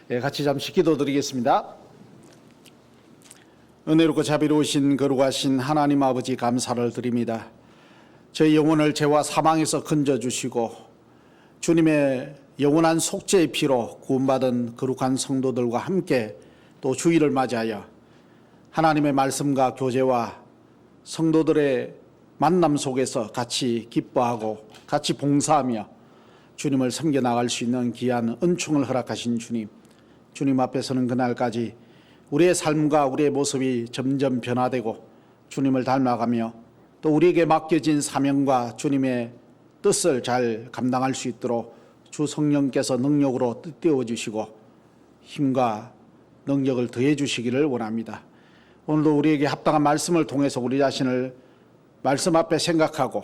같이 잠시 기도드리겠습니다. 은혜롭고 자비로우신 거룩하신 하나님 아버지 감사를 드립니다. 저희 영혼을 죄와 사망에서 건져주시고 주님의 영원한 속죄의 피로 구원받은 거룩한 성도들과 함께 또 주일을 맞이하여 하나님의 말씀과 교제와 성도들의 만남 속에서 같이 기뻐하고 같이 봉사하며 주님을 섬겨나갈 수 있는 귀한 은총을 허락하신 주님 앞에 서는 그날까지 우리의 삶과 우리의 모습이 점점 변화되고 주님을 닮아가며 또 우리에게 맡겨진 사명과 주님의 뜻을 잘 감당할 수 있도록 주 성령께서 능력으로 뜻띄워 주시고 힘과 능력을 더해 주시기를 원합니다. 오늘도 우리에게 합당한 말씀을 통해서 우리 자신을 말씀 앞에 생각하고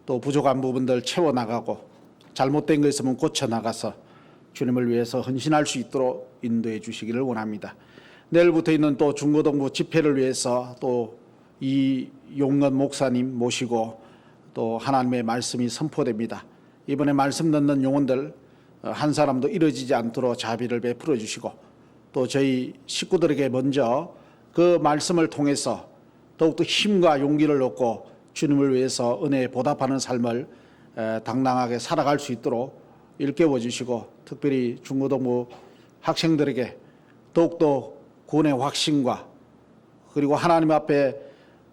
또 부족한 부분들 채워나가고 잘못된 거 있으면 고쳐나가서 주님을 위해서 헌신할 수 있도록 인도해 주시기를 원합니다. 내일부터 있는 또 중고등부 집회를 위해서 또 이용건 목사님 모시고 또 하나님의 말씀이 선포됩니다. 이번에 말씀 듣는 영혼들 한 사람도 이뤄지지 않도록 자비를 베풀어 주시고 또 저희 식구들에게 먼저 그 말씀을 통해서 더욱더 힘과 용기를 얻고 주님을 위해서 은혜에 보답하는 삶을 당당하게 살아갈 수 있도록 일깨워 주시고 특별히 중고등부 학생들에게 더욱더 구원의 확신과 그리고 하나님 앞에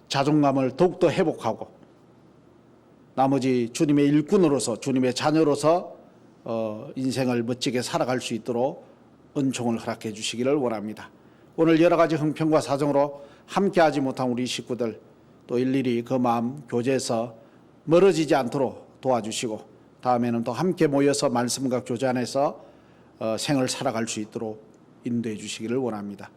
자존감을 더욱더 회복하고 나머지 주님의 일꾼으로서 주님의 자녀로서 인생을 멋지게 살아갈 수 있도록 은총을 허락해 주시기를 원합니다. 오늘 여러 가지 형편과 사정으로 함께하지 못한 우리 식구들 또 일일이 그 마음 교제해서 멀어지지 않도록 도와주시고 다음에는 또 함께 모여서 말씀과 교제 안에서 생을 살아갈 수 있도록 인도해 주시기를 원합니다.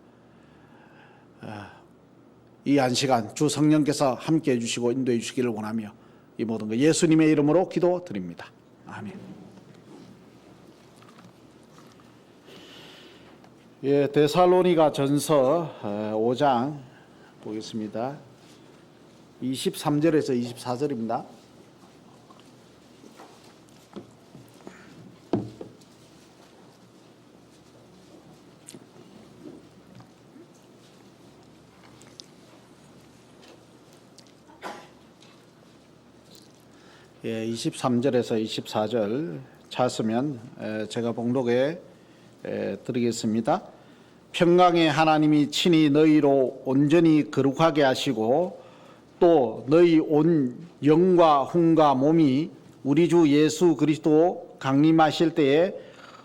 이 한 시간 주 성령께서 함께해 주시고 인도해 주시기를 원하며 이 모든 것 예수님의 이름으로 기도드립니다. 아멘. 데살로니가 전서 5장 보겠습니다. 23절에서 24절입니다. 예, 23절에서 24절 찾으면 제가 봉독해 드리겠습니다. 평강의 하나님이 친히 너희로 온전히 거룩하게 하시고 또 너희 온 영과 혼과 몸이 우리 주 예수 그리스도 강림하실 때에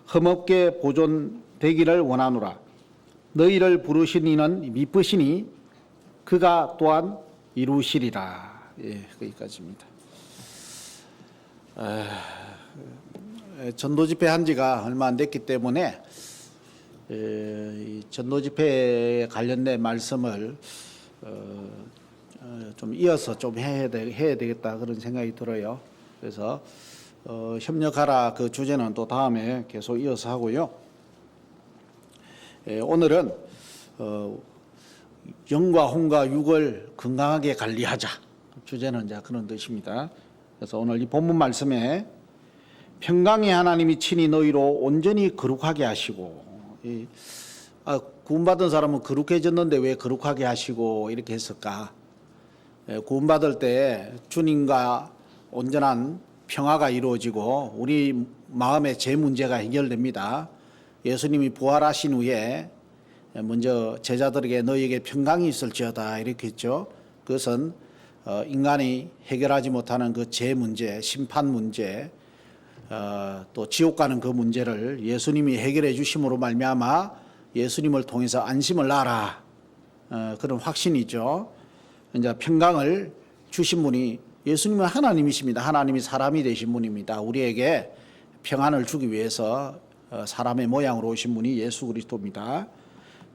흠없게 보존되기를 원하노라. 너희를 부르신 이는 미쁘시니 그가 또한 이루시리라. 예, 거기까지입니다. 전도 집회 한 지가 얼마 안 됐기 때문에 이 전도 집회에 관련된 말씀을 좀 이어서 좀 해야 되겠다 그런 생각이 들어요. 그래서 협력하라 그 주제는 또 다음에 계속 이어서 하고요. 오늘은 영과 혼과 육을 건강하게 관리하자 주제는 이제 그런 뜻입니다. 그래서 오늘 이 본문 말씀에 평강의 하나님이 친히 너희로 온전히 거룩하게 하시고 구원받은 사람은 거룩해졌는데 왜 거룩하게 하시고 이렇게 했을까? 구원받을 때 주님과 온전한 평화가 이루어지고 우리 마음의 죄 문제가 해결됩니다. 예수님이 부활하신 후에 먼저 제자들에게 너희에게 평강이 있을지어다 이렇게 했죠. 그것은 인간이 해결하지 못하는 그 죄 문제, 심판 문제, 또 지옥 가는 그 문제를 예수님이 해결해 주심으로 말미암아 예수님을 통해서 안심을 나라 그런 확신이죠. 이제 평강을 주신 분이 예수님은 하나님이십니다. 하나님이 사람이 되신 분입니다. 우리에게 평안을 주기 위해서 사람의 모양으로 오신 분이 예수 그리스도입니다.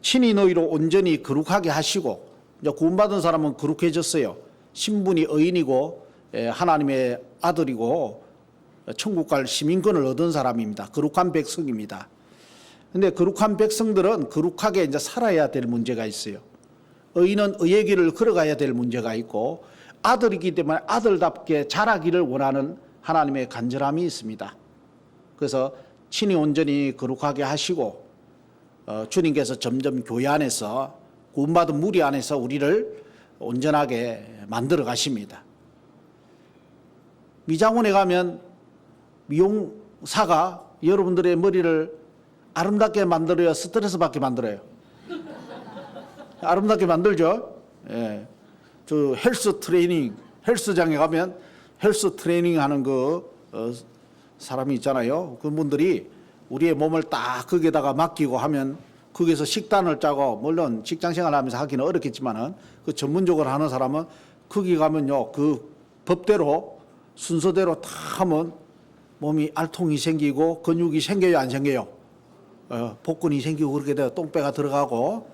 친히 너희로 온전히 거룩하게 하시고 이제 구원받은 사람은 거룩해졌어요. 신분이 의인이고 하나님의 아들이고 천국 갈 시민권을 얻은 사람입니다. 거룩한 백성입니다. 그런데 거룩한 백성들은 거룩하게 이제 살아야 될 문제가 있어요. 의인은 의의 길을 걸어가야 될 문제가 있고 아들이기 때문에 아들답게 자라기를 원하는 하나님의 간절함이 있습니다. 그래서 친히 온전히 거룩하게 하시고 주님께서 점점 교회 안에서 구원받은 무리 안에서 우리를 온전하게 만들어 가십니다. 미장원에 가면 미용사가 여러분들의 머리를 아름답게 만들어요, 스트레스 받게 만들어요? 아름답게 만들죠. 예. 저 헬스 트레이닝, 헬스장에 가면 헬스 트레이닝 하는 사람이 있잖아요. 그분들이 우리의 몸을 딱 거기에다가 맡기고 하면 거기서 식단을 짜고, 물론 직장 생활하면서 하기는 어렵겠지만은 그 전문적으로 하는 사람은 거기 가면요, 그 법대로 순서대로 다 하면 몸이 알통이 생기고 근육이 생겨요, 안 생겨요? 복근이 생기고 그렇게 돼요. 똥배가 들어가고,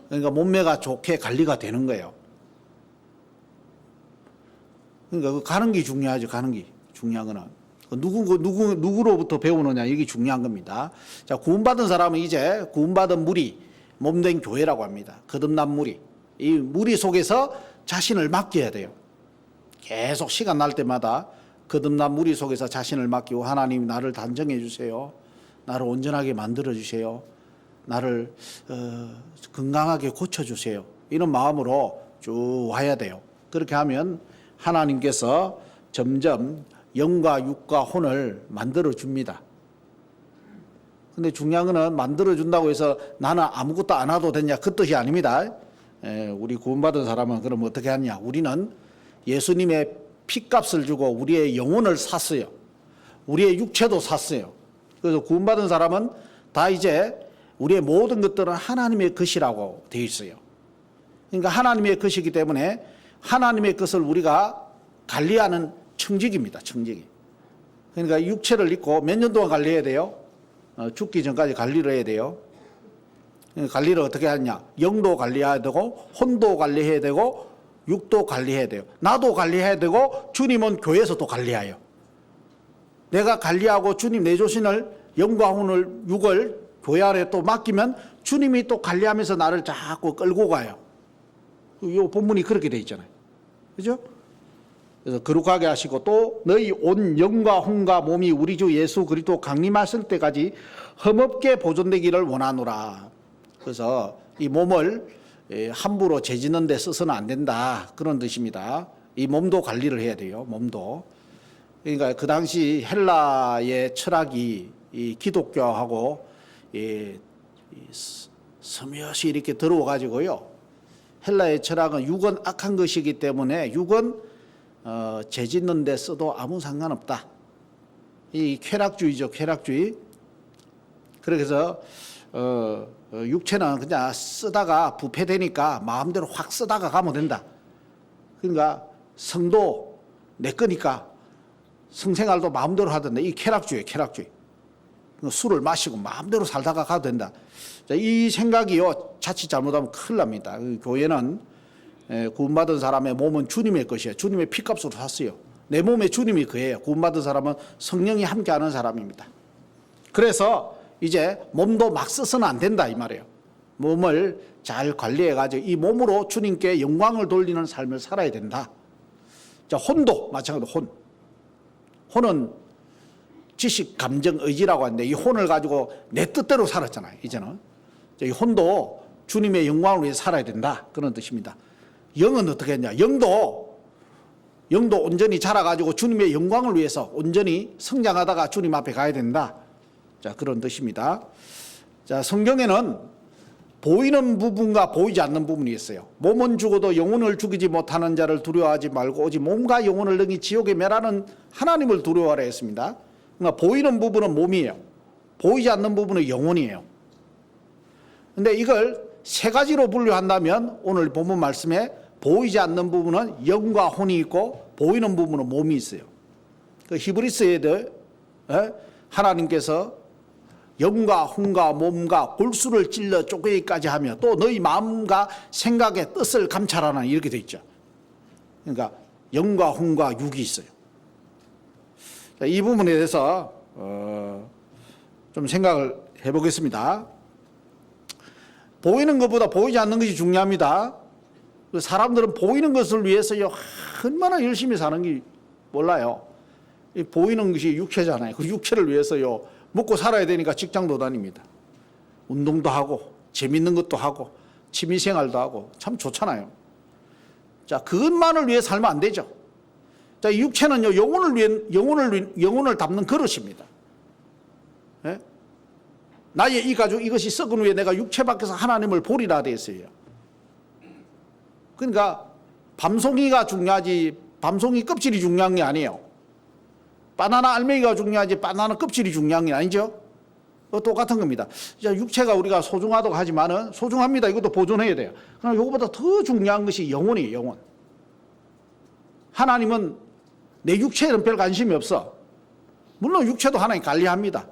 그러니까 몸매가 좋게 관리가 되는 거예요. 그러니까 가는 게 중요하죠. 가는 게 중요한 거는 누구로부터 배우느냐, 이게 중요한 겁니다. 자, 구원받은 사람은 이제 구원받은 무리, 몸된 교회라고 합니다. 거듭난 무리, 이 무리 속에서 자신을 맡겨야 돼요. 계속 시간 날 때마다 거듭난 무리 속에서 자신을 맡기고, 하나님 나를 단정해 주세요. 나를 온전하게 만들어 주세요. 나를 건강하게 고쳐 주세요. 이런 마음으로 쭉 와야 돼요. 그렇게 하면 하나님께서 점점 영과 육과 혼을 만들어 줍니다. 근데 중요한 거는 만들어 준다고 해서 나는 아무것도 안 해도 되냐, 그 뜻이 아닙니다. 우리 구원받은 사람은 그럼 어떻게 하냐? 우리는 예수님의 피값을 주고 우리의 영혼을 샀어요. 우리의 육체도 샀어요. 그래서 구원받은 사람은 다 이제 우리의 모든 것들은 하나님의 것이라고 되어 있어요. 그러니까 하나님의 것이기 때문에 하나님의 것을 우리가 관리하는 청직입니다. 청직이. 그러니까 육체를 입고 몇 년 동안 관리해야 돼요? 죽기 전까지 관리를 해야 돼요. 관리를 어떻게 하냐? 영도 관리해야 되고, 혼도 관리해야 되고, 육도 관리해야 돼요. 나도 관리해야 되고, 주님은 교회에서 또 관리해요. 내가 관리하고 주님 내조신을, 영과 혼을, 육을 교회 안에 또 맡기면 주님이 또 관리하면서 나를 자꾸 끌고 가요. 이 본문이 그렇게 돼 있잖아요. 그죠? 그래서 거룩하게 하시고, 또 너희 온 영과 혼과 몸이 우리 주 예수 그리스도 강림하실 때까지 흠없게 보존되기를 원하노라. 그래서 이 몸을 함부로 재짓는 데 써서는 안 된다, 그런 뜻입니다. 이 몸도 관리를 해야 돼요. 몸도. 그러니까 그 당시 헬라의 철학이 이 기독교하고 서며시 이렇게 들어와 가지고요, 헬라의 철학은 육은 악한 것이기 때문에 육은 재짓는 데 써도 아무 상관없다. 이 쾌락주의죠, 쾌락주의. 그래서 육체는 그냥 쓰다가 부패되니까 마음대로 확 쓰다가 가면 된다. 그러니까 성도 내 거니까 성생활도 마음대로 하던데, 이 쾌락주의, 쾌락주의. 술을 마시고 마음대로 살다가 가도 된다. 자, 이 생각이요, 자칫 잘못하면 큰일 납니다. 교회는 구원받은 사람의 몸은 주님의 것이에요. 주님의 피값으로 샀어요. 내 몸에 주님이 그예요. 구원받은 사람은 성령이 함께하는 사람입니다. 그래서 이제 몸도 막 써서는 안 된다, 이 말이에요. 몸을 잘 관리해가지고 이 몸으로 주님께 영광을 돌리는 삶을 살아야 된다. 자, 혼도 마찬가지로 혼은 지식, 감정, 의지라고 하는데, 이 혼을 가지고 내 뜻대로 살았잖아요. 이제는 이 혼도 주님의 영광을 위해 살아야 된다, 그런 뜻입니다. 영은 어떻게 했냐? 영도 온전히 자라가지고 주님의 영광을 위해서 온전히 성장하다가 주님 앞에 가야 된다. 자, 그런 뜻입니다. 자, 성경에는 보이는 부분과 보이지 않는 부분이 있어요. 몸은 죽어도 영혼을 죽이지 못하는 자를 두려워하지 말고 오직 몸과 영혼을 능히 지옥에 멸하는 하나님을 두려워하라 했습니다. 그러니까 보이는 부분은 몸이에요. 보이지 않는 부분은 영혼이에요. 근데 이걸 세 가지로 분류한다면 오늘 본문 말씀에 보이지 않는 부분은 영과 혼이 있고, 보이는 부분은 몸이 있어요. 그 히브리서에도 하나님께서 영과 혼과 몸과 골수를 찔러 쪼개기까지 하며 또 너희 마음과 생각의 뜻을 감찰하라, 이렇게 돼 있죠. 그러니까 영과 혼과 육이 있어요. 이 부분에 대해서 좀 생각을 해보겠습니다. 보이는 것보다 보이지 않는 것이 중요합니다. 사람들은 보이는 것을 위해서요, 얼마나 열심히 사는지 몰라요. 보이는 것이 육체잖아요. 그 육체를 위해서요, 먹고 살아야 되니까 직장도 다닙니다. 운동도 하고 재밌는 것도 하고 취미생활도 하고 참 좋잖아요. 자, 그것만을 위해 살면 안 되죠. 자, 이 육체는요, 영혼을 담는 그릇입니다. 예? 나의 이 가죽 이것이 썩은 후에 내가 육체 밖에서 하나님을 보리라 되어 있어요. 그러니까 밤송이가 중요하지 밤송이 껍질이 중요한 게 아니에요. 바나나 알맹이가 중요하지 바나나 껍질이 중요한 게 아니죠. 똑같은 겁니다. 육체가 우리가 소중하다고 하지만은 소중합니다. 이것도 보존해야 돼요. 그러나 이것보다 더 중요한 것이 영혼이에요. 영혼. 하나님은 내 육체에는 별 관심이 없어. 물론 육체도 하나님 관리합니다.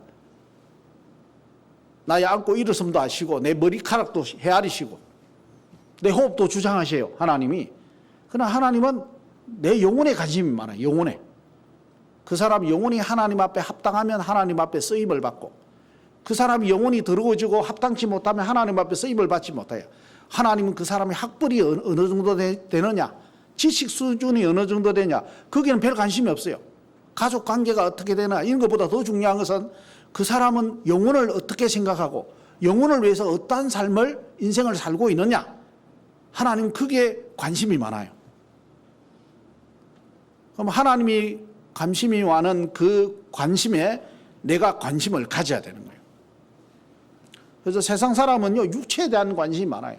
나의 안고 일어섬도 아시고 내 머리카락도 헤아리시고 내 호흡도 주장하세요. 하나님이. 그러나 하나님은 내 영혼에 관심이 많아요. 영혼에. 그 사람 영혼이 하나님 앞에 합당하면 하나님 앞에 쓰임을 받고 그 사람이 영혼이 더러워지고 합당치 못하면 하나님 앞에 쓰임을 받지 못해요. 하나님은 그 사람의 학벌이 어느 정도 되느냐, 지식 수준이 어느 정도 되냐, 거기는 별 관심이 없어요. 가족 관계가 어떻게 되나 이런 것보다 더 중요한 것은 그 사람은 영혼을 어떻게 생각하고 영혼을 위해서 어떠한 삶을 인생을 살고 있느냐. 하나님은 그게 관심이 많아요. 그럼 하나님이 관심이 많은 그 관심에 내가 관심을 가져야 되는 거예요. 그래서 세상 사람은요, 육체에 대한 관심이 많아요.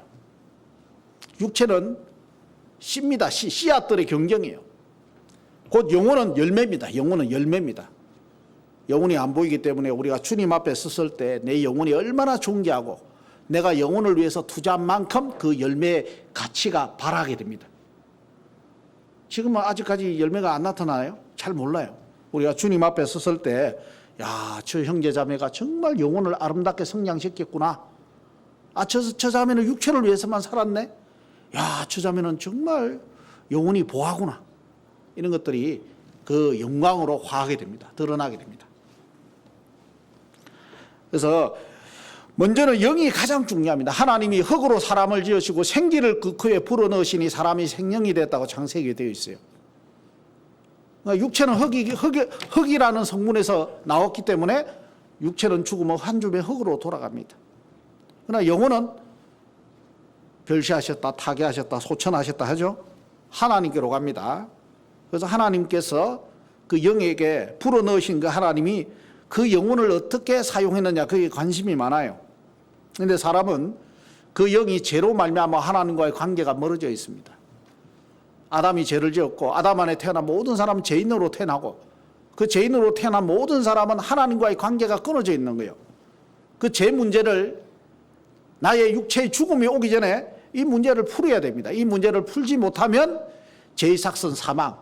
육체는 씨입니다. 씨앗들의 경경이에요. 곧 영혼은 열매입니다. 영혼은 열매입니다. 영혼이 안 보이기 때문에 우리가 주님 앞에 섰을 때 내 영혼이 얼마나 존귀하고 내가 영혼을 위해서 투자한 만큼 그 열매의 가치가 발하게 됩니다. 지금은 아직까지 열매가 안 나타나요? 잘 몰라요. 우리가 주님 앞에 섰을 때 야, 저 형제 자매가 정말 영혼을 아름답게 성장시켰구나. 아, 저 자매는 육체를 위해서만 살았네. 야, 저 자매는 정말 영혼이 보하구나. 이런 것들이 그 영광으로 화하게 됩니다. 드러나게 됩니다. 그래서 먼저는 영이 가장 중요합니다. 하나님이 흙으로 사람을 지으시고 생기를 그 코에 불어넣으시니 사람이 생명이 됐다고 창세기에 되어 있어요. 육체는 흙이라는 성분에서 나왔기 때문에 육체는 죽으면 한 줌의 흙으로 돌아갑니다. 그러나 영혼은 별시하셨다, 타계하셨다, 소천하셨다 하죠. 하나님께로 갑니다. 그래서 하나님께서 그 영에게 불어넣으신 그 하나님이 그 영혼을 어떻게 사용했느냐 그게 관심이 많아요. 그런데 사람은 그 영이 죄로 말미암아 하나님과의 관계가 멀어져 있습니다. 아담이 죄를 지었고 아담 안에 태어난 모든 사람은 죄인으로 태어나고 그 죄인으로 태어난 모든 사람은 하나님과의 관계가 끊어져 있는 거예요. 그 죄 문제를 나의 육체의 죽음이 오기 전에 이 문제를 풀어야 됩니다. 이 문제를 풀지 못하면 죄의 삭선 사망,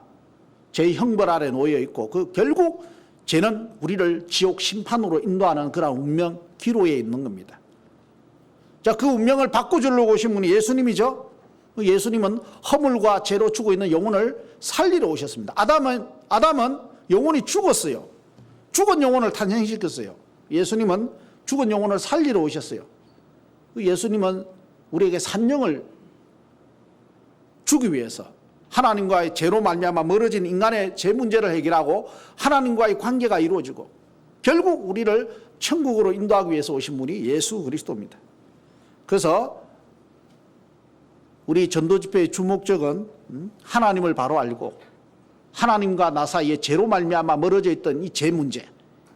죄의 형벌 아래 놓여 있고 그 결국 죄는 우리를 지옥 심판으로 인도하는 그런 운명 기로에 있는 겁니다. 자, 그 운명을 바꿔주려고 오신 분이 예수님이죠. 예수님은 허물과 죄로 죽어 있는 영혼을 살리러 오셨습니다. 아담은 영혼이 죽었어요. 죽은 영혼을 탄생시켰어요. 예수님은 죽은 영혼을 살리러 오셨어요. 예수님은 우리에게 산 영을 주기 위해서 하나님과의 죄로 말미암아 멀어진 인간의 죄 문제를 해결하고 하나님과의 관계가 이루어지고 결국 우리를 천국으로 인도하기 위해서 오신 분이 예수 그리스도입니다. 그래서 우리 전도 집회의 주목적은 하나님을 바로 알고 하나님과 나 사이에 죄로 말미암아 멀어져 있던 이 죄 문제,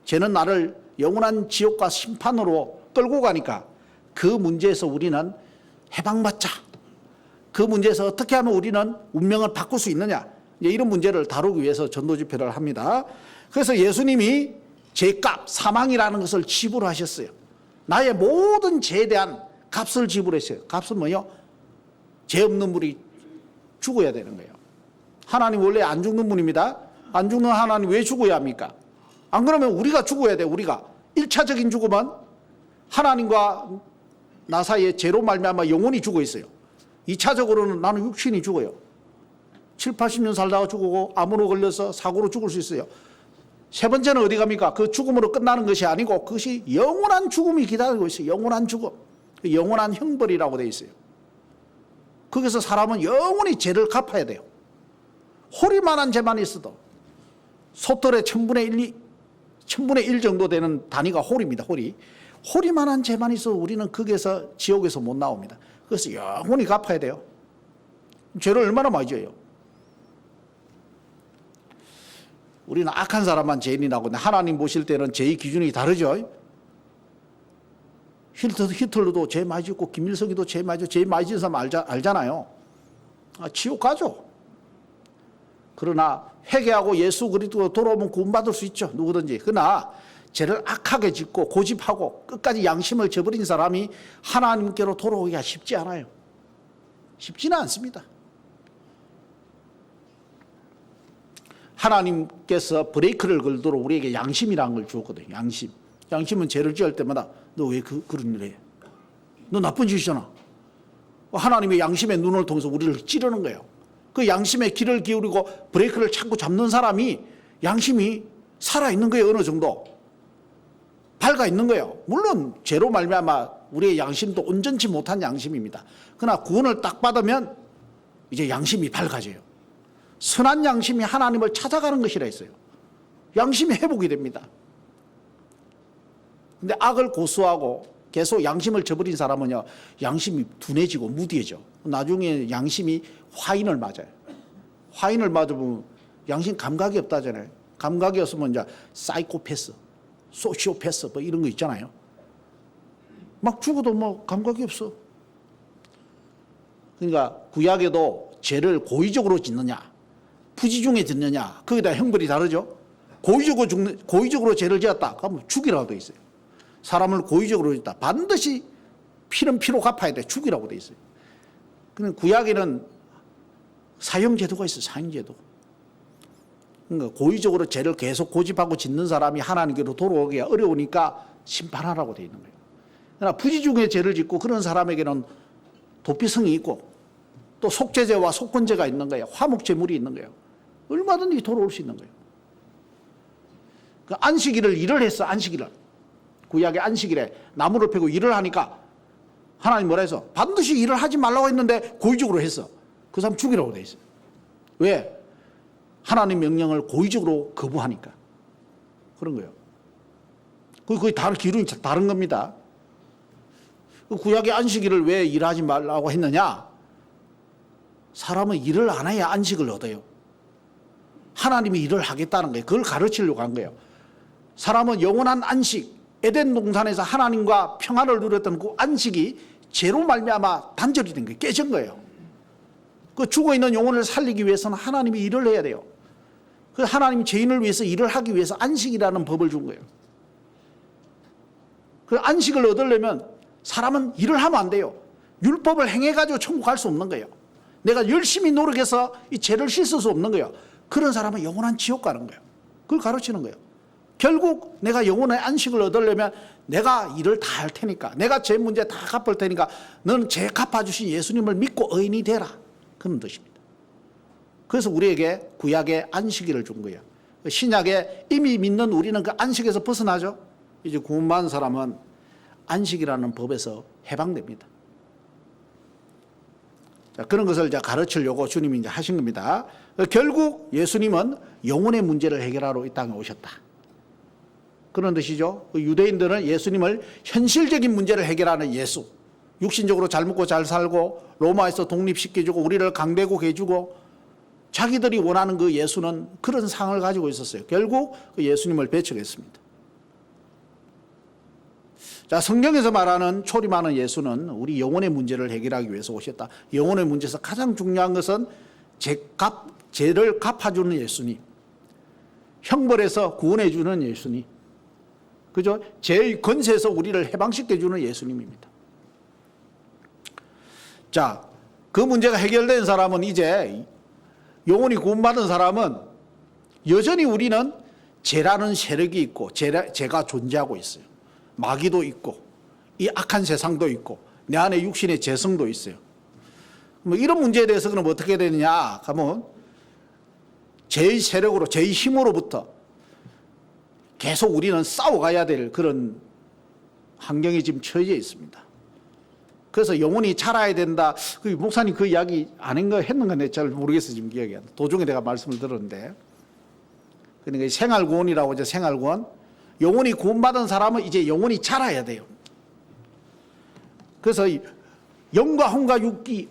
죄는 나를 영원한 지옥과 심판으로 끌고 가니까 그 문제에서 우리는 해방받자. 그 문제에서 어떻게 하면 우리는 운명을 바꿀 수 있느냐, 이런 문제를 다루기 위해서 전도 집회를 합니다. 그래서 예수님이 죄값, 사망이라는 것을 지불하셨어요. 나의 모든 죄에 대한 값을 지불했어요. 값은 뭐요? 죄 없는 분이 죽어야 되는 거예요. 하나님 원래 안 죽는 분입니다. 안 죽는 하나님 왜 죽어야 합니까? 안 그러면 우리가 죽어야 돼. 우리가 1차적인 죽음은 하나님과 나 사이에 죄로 말미암아 영혼이 죽어 있어요. 2차적으로는 나는 육신이 죽어요. 7, 80년 살다가 죽고 암으로 걸려서 사고로 죽을 수 있어요. 세 번째는 어디 갑니까? 그 죽음으로 끝나는 것이 아니고 그것이 영원한 죽음이 기다리고 있어요. 영원한 죽음. 영원한 형벌이라고 되어 있어요. 거기서 사람은 영원히 죄를 갚아야 돼요. 호리만한 죄만 있어도 소털의 1000분의 1 정도 되는 단위가 홀입니다. 홀이. 호리만한 죄만 있어도 우리는 거기에서 지옥에서 못 나옵니다. 그래서 영원히 갚아야 돼요. 죄를 얼마나 많이 져요. 우리는 악한 사람만 죄인이라고, 하나님 보실 때는 죄의 기준이 다르죠. 히틀러도 죄 많이 짓고 김일성이도 죄 많이 짓고, 죄 많이 짓는 사람 알잖아요. 지옥 가죠. 그러나 회개하고 예수 그리스도로 돌아오면 구원받을 수 있죠. 누구든지. 그러나 죄를 악하게 짓고 고집하고 끝까지 양심을 저버린 사람이 하나님께로 돌아오기가 쉽지 않아요. 쉽지는 않습니다. 하나님께서 브레이크를 걸도록 우리에게 양심이라는 걸 주었거든요. 양심은 죄를 지을 때마다 너 왜 그런 일 해? 너 나쁜 짓이잖아. 하나님의 양심의 눈을 통해서 우리를 찌르는 거예요. 그 양심의 귀를 기울이고 브레이크를 참고 잡는 사람이 양심이 살아있는 거예요. 어느 정도 밝아 있는 거예요. 물론 죄로 말미암아 우리의 양심도 온전치 못한 양심입니다. 그러나 구원을 딱 받으면 이제 양심이 밝아져요. 선한 양심이 하나님을 찾아가는 것이라 했어요. 양심이 회복이 됩니다. 근데 악을 고수하고 계속 양심을 저버린 사람은요, 양심이 둔해지고 무디해져. 나중에 양심이 화인을 맞아요. 화인을 맞으면 양심 감각이 없다잖아요. 감각이 없으면 이제 사이코패스, 소시오패스 뭐 이런 거 있잖아요. 막 죽어도 뭐 감각이 없어. 그러니까 구약에도 죄를 고의적으로 짓느냐, 부지 중에 짓느냐, 거기다 형벌이 다르죠. 고의적으로 죄를 지었다 그러면 죽이라고 돼 있어요. 사람을 고의적으로 짓다 반드시 피는 피로 갚아야 돼. 죽이라고 돼 있어요. 그러니까 구약에는 사형제도가 있어요. 사형제도. 그러니까 고의적으로 죄를 계속 고집하고 짓는 사람이 하나님께로 돌아오기가 어려우니까 심판하라고 돼 있는 거예요. 그러나 부지 중에 죄를 짓고 그런 사람에게는 도피성이 있고 또 속죄죄와 속건죄가 있는 거예요. 화목제물이 있는 거예요. 얼마든지 돌아올 수 있는 거예요. 그 안식일을 일을 했어. 안식일을. 구약의 안식일에 나무를 패고 일을 하니까 하나님 뭐라 해서 반드시 일을 하지 말라고 했는데 고의적으로 했어. 그 사람 죽이라고 돼 있어요. 왜? 하나님 명령을 고의적으로 거부하니까. 그런 거예요. 그게 다른 기준이 다른 겁니다. 구약의 안식일을 왜 일하지 말라고 했느냐? 사람은 일을 안 해야 안식을 얻어요. 하나님이 일을 하겠다는 거예요. 그걸 가르치려고 한 거예요. 사람은 영원한 안식, 에덴 동산에서 하나님과 평화를 누렸던 그 안식이 죄로 말미암아 단절이 된 거예요. 깨진 거예요. 그 죽어있는 영혼을 살리기 위해서는 하나님이 일을 해야 돼요. 그 하나님이 죄인을 위해서 일을 하기 위해서 안식이라는 법을 준 거예요. 그 안식을 얻으려면 사람은 일을 하면 안 돼요. 율법을 행해가지고 천국 갈 수 없는 거예요. 내가 열심히 노력해서 이 죄를 씻을 수 없는 거예요. 그런 사람은 영원한 지옥 가는 거예요. 그걸 가르치는 거예요. 결국 내가 영혼의 안식을 얻으려면 내가 일을 다 할 테니까, 내가 죄 문제 다 갚을 테니까 너는 죄 갚아주신 예수님을 믿고 의인이 되라. 그런 뜻입니다. 그래서 우리에게 구약의 안식일을 준 거예요. 신약에 이미 믿는 우리는 그 안식에서 벗어나죠. 이제 구원받은 사람은 안식이라는 법에서 해방됩니다. 자, 그런 것을 이제 가르치려고 주님이 이제 하신 겁니다. 결국 예수님은 영혼의 문제를 해결하러 이 땅에 오셨다. 그런 뜻이죠. 유대인들은 예수님을 현실적인 문제를 해결하는 예수, 육신적으로 잘 먹고 잘 살고 로마에서 독립시켜주고 우리를 강대국 해주고 자기들이 원하는 그 예수는 그런 상을 가지고 있었어요. 결국 그 예수님을 배척했습니다. 자, 성경에서 말하는 초림하는 예수는 우리 영혼의 문제를 해결하기 위해서 오셨다. 영혼의 문제에서 가장 중요한 것은 죄를 갚아주는 예수님, 형벌에서 구원해주는 예수님, 그죠? 죄의 권세에서 우리를 해방시켜주는 예수님입니다. 자, 그 문제가 해결된 사람은 이제 영혼이 구원받은 사람은 여전히 우리는 죄라는 세력이 있고 죄가 존재하고 있어요. 마귀도 있고 이 악한 세상도 있고 내 안에 육신의 죄성도 있어요. 뭐 이런 문제에 대해서 그럼 어떻게 되느냐 하면 죄의 세력으로, 죄의 힘으로부터 계속 우리는 싸워가야 될 그런 환경에 지금 처해져 있습니다. 그래서 영혼이 자라야 된다. 그 목사님 그 이야기 아닌가 했는가 내가 잘 모르겠어요. 지금 기억이 안 나. 도중에 내가 말씀을 들었는데. 그러니까 생활구원이라고 하죠. 생활구원. 영혼이 구원받은 사람은 이제 영혼이 자라야 돼요. 그래서 영과 혼과 육이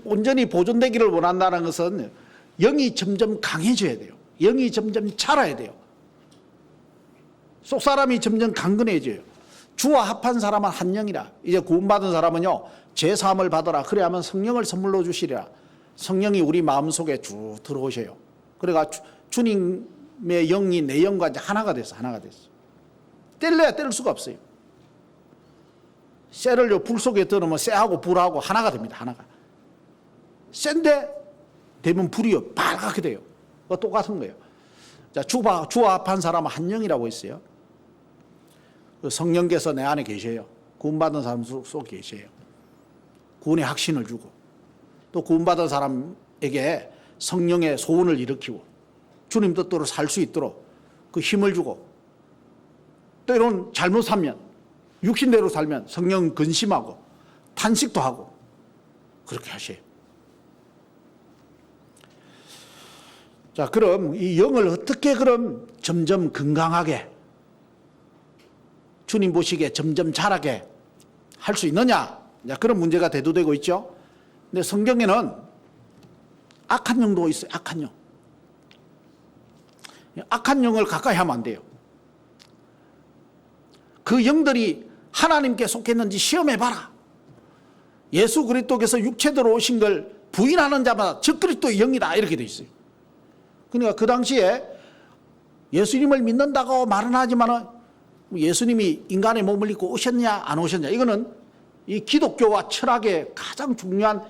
온전히 보존되기를 원한다는 것은 영이 점점 강해져야 돼요. 영이 점점 자라야 돼요. 속 사람이 점점 강건해져요. 주와 합한 사람은 한 영이라. 이제 구원받은 사람은요, 제3을 받아라. 그래야만 성령을 선물로 주시리라. 성령이 우리 마음속에 쭉 들어오셔요. 그래가 주님의 영이 내 영과 이제 하나가 됐어. 하나가 됐어. 뗄래야 뗄 수가 없어요. 쇠를요, 불 속에 들으면 쇠하고 불하고 하나가 됩니다. 하나가. 쇠인데 되면 불이요, 빨갛게 돼요. 똑같은 거예요. 자, 주와 합한 사람은 한 영이라고 했어요. 성령께서 내 안에 계셔요. 구원받은 사람 속에 계셔요. 구원의 확신을 주고, 또 구원받은 사람에게 성령의 소원을 일으키고 주님 뜻대로 살 수 있도록 그 힘을 주고, 또 이런 잘못 살면, 육신대로 살면 성령 근심하고 탄식도 하고 그렇게 하셔요. 자, 그럼 이 영을 어떻게 그럼 점점 건강하게, 주님 보시기에 점점 자라게 할 수 있느냐? 그런 문제가 대두되고 있죠. 근데 성경에는 악한 영도 있어요. 악한 영. 악한 영을 가까이 하면 안 돼요. 그 영들이 하나님께 속했는지 시험해봐라. 예수 그리스도께서 육체대로 오신 걸 부인하는 자마다 저 그리스도의 영이다, 이렇게 돼 있어요. 그러니까 그 당시에 예수님을 믿는다고 말은 하지만 예수님이 인간의 몸을 입고 오셨냐 안 오셨냐, 이거는 이 기독교와 철학의 가장 중요한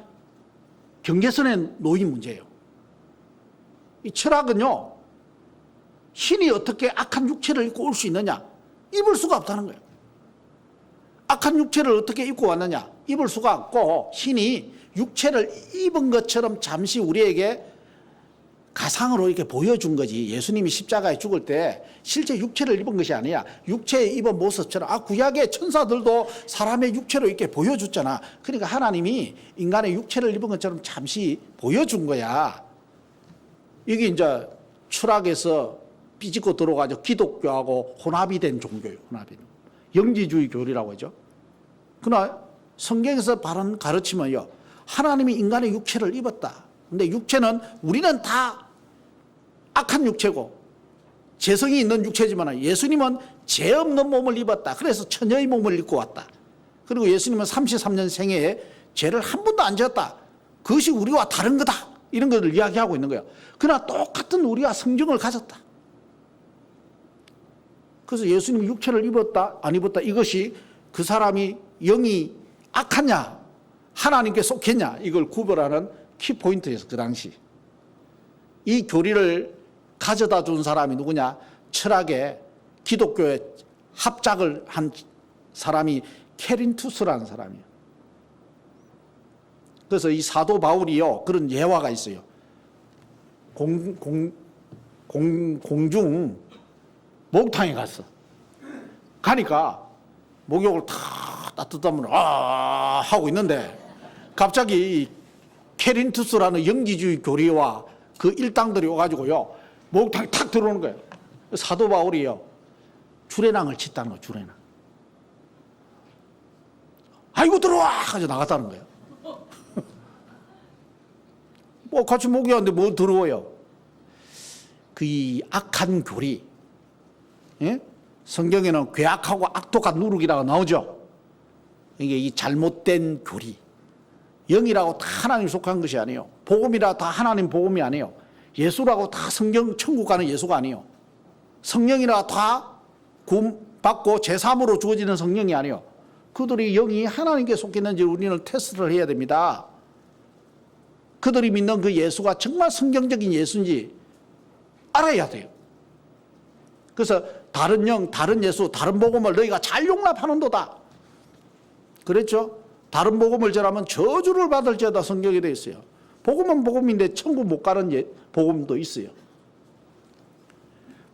경계선에 놓인 문제예요. 이 철학은요, 신이 어떻게 악한 육체를 입고 올 수 있느냐, 입을 수가 없다는 거예요. 악한 육체를 어떻게 입고 왔느냐, 입을 수가 없고, 신이 육체를 입은 것처럼 잠시 우리에게 가상으로 이렇게 보여준 거지. 예수님이 십자가에 죽을 때 실제 육체를 입은 것이 아니야. 육체에 입은 모습처럼, 구약의 천사들도 사람의 육체로 이렇게 보여줬잖아. 그러니까 하나님이 인간의 육체를 입은 것처럼 잠시 보여준 거야. 이게 이제 철학에서 삐집고 들어가죠. 기독교하고 혼합이 된 종교예요. 혼합이. 영지주의 교리라고 하죠. 그러나 성경에서 바른 가르침은요, 하나님이 인간의 육체를 입었다. 근데 육체는, 우리는 다 악한 육체고 죄성이 있는 육체지만 예수님은 죄 없는 몸을 입었다. 그래서 처녀의 몸을 입고 왔다. 그리고 예수님은 33년 생애에 죄를 한 번도 안 지었다. 그것이 우리와 다른 거다, 이런 것을 이야기하고 있는 거예요. 그러나 똑같은 우리와 성정을 가졌다. 그래서 예수님이 육체를 입었다 안 입었다, 이것이 그 사람이 영이 악하냐 하나님께 속했냐, 이걸 구별하는 키포인트였어. 그 당시 이 교리를 가져다 준 사람이 누구냐, 철학의 기독교의 합작을 한 사람이 케린투스라는 사람이에요. 그래서 이 사도 바울이요, 그런 예화가 있어요. 공중 목탕에 갔어. 가니까 목욕을 다 따뜻하면 하고 있는데 갑자기 케린투스라는 영지주의 교리와 그 일당들이 와가지고요, 목욕탕에 탁 들어오는 거예요. 사도 바울이요, 주례랑을 쳤다는 거예요. 주례랑. 아이고 들어와 가지고 나갔다는 거예요. 뭐 같이 목욕하는데 뭐 들어와요. 그 이 악한 교리, 예? 성경에는 괴악하고 악독한 누룩이라고 나오죠. 이게 이 잘못된 교리. 영이라고 다 하나님 속한 것이 아니에요. 복음이라고 다 하나님 복음이 아니에요. 예수라고 다 성경 천국 가는 예수가 아니에요. 성령이라고 다 구원받고 제3으로 주어지는 성령이 아니에요. 그들이 영이 하나님께 속했는지 우리는 테스트를 해야 됩니다. 그들이 믿는 그 예수가 정말 성경적인 예수인지 알아야 돼요. 그래서 다른 영, 다른 예수, 다른 복음을 너희가 잘 용납하는도다 그랬죠. 다른 복음을 전하면 저주를 받을지어다 성경에 되어 있어요. 복음은 복음인데 천국 못 가는 복음도 있어요.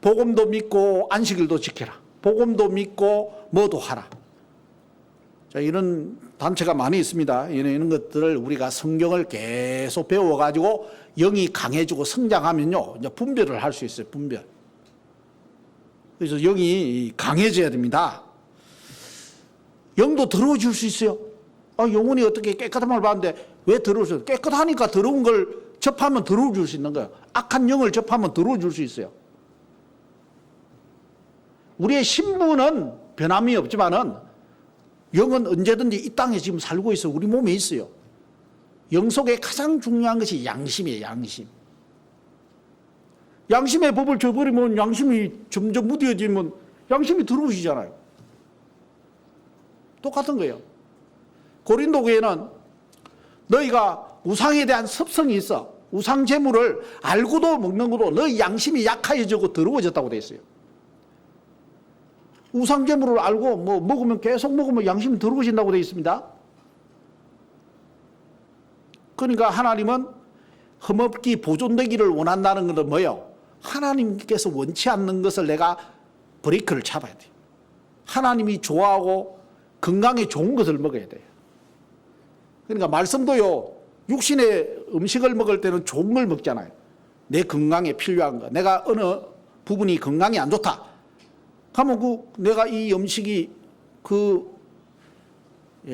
복음도 믿고 안식일도 지켜라. 복음도 믿고 뭐도 하라. 자, 이런 단체가 많이 있습니다. 이런 것들을 우리가 성경을 계속 배워가지고 영이 강해지고 성장하면요, 이제 분별을 할 수 있어요. 분별. 그래서 영이 강해져야 됩니다. 영도 더러워질 수 있어요. 영혼이 어떻게 깨끗한 걸 봤는데 왜 더러울 수 있어요? 깨끗하니까 더러운 걸 접하면 더러워질 수 있는 거예요. 악한 영을 접하면 더러워질 수 있어요. 우리의 신부는 변함이 없지만은 영은 언제든지 이 땅에 지금 살고 있어요. 우리 몸에 있어요. 영 속에 가장 중요한 것이 양심이에요. 양심. 양심의 법을 저버리면 양심이 점점 무뎌지면 양심이 더러워지잖아요. 똑같은 거예요. 고린도 교회는 너희가 우상에 대한 습성이 있어. 우상 제물을 알고도 먹는 것도 너희 양심이 약해지고 더러워졌다고 돼 있어요. 우상 제물을 알고 먹으면 계속 먹으면 양심이 더러워진다고 돼 있습니다. 그러니까 하나님은 흠없기 보존되기를 원한다는 것은 뭐예요? 하나님께서 원치 않는 것을 내가 브레이크를 잡아야 돼요. 하나님이 좋아하고 건강에 좋은 것을 먹어야 돼요. 그러니까 말씀도요, 육신의 음식을 먹을 때는 좋은 걸 먹잖아요. 내 건강에 필요한 거. 내가 어느 부분이 건강이 안 좋다. 그러면 내가 이 음식이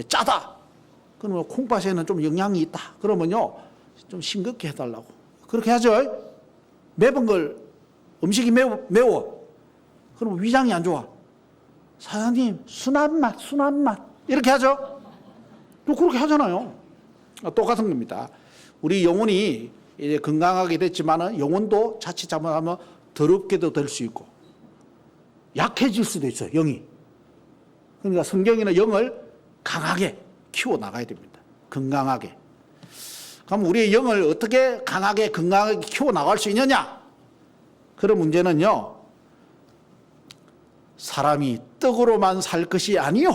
짜다. 그러면 콩팥에는 좀 영양이 있다. 그러면요, 좀 싱겁게 해달라고. 그렇게 하죠. 매운 걸, 음식이 매워. 그러면 위장이 안 좋아. 사장님, 순한 맛. 이렇게 하죠. 또 그렇게 하잖아요. 똑같은 겁니다. 우리 영혼이 이제 건강하게 됐지만은 영혼도 자칫 잘못하면 더럽게도 될 수 있고 약해질 수도 있어요. 영이. 그러니까 성경에는 영을 강하게 키워 나가야 됩니다. 건강하게. 그럼 우리의 영을 어떻게 강하게 건강하게 키워 나갈 수 있느냐? 그런 문제는요, 사람이 떡으로만 살 것이 아니요,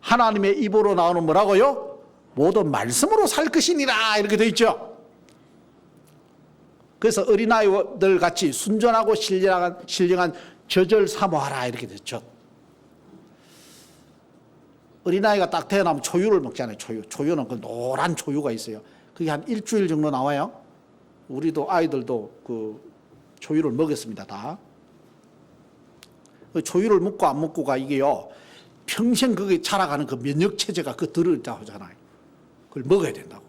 하나님의 입으로 나오는 뭐라고요? 모든 말씀으로 살 것이니라, 이렇게 되어 있죠. 그래서 어린아이들 같이 순전하고 신령한 젖을 사모하라, 이렇게 됐죠. 어린아이가 딱 태어나면 초유를 먹잖아요. 초유는 그 노란 초유가 있어요. 그게 한 일주일 정도 나와요. 우리도 아이들도 그 초유를 먹였습니다. 다. 그 초유를 먹고 안 먹고가 이게요, 평생 그게 자라가는 그 면역체제가 들어있다고 하잖아요. 그걸 먹어야 된다고.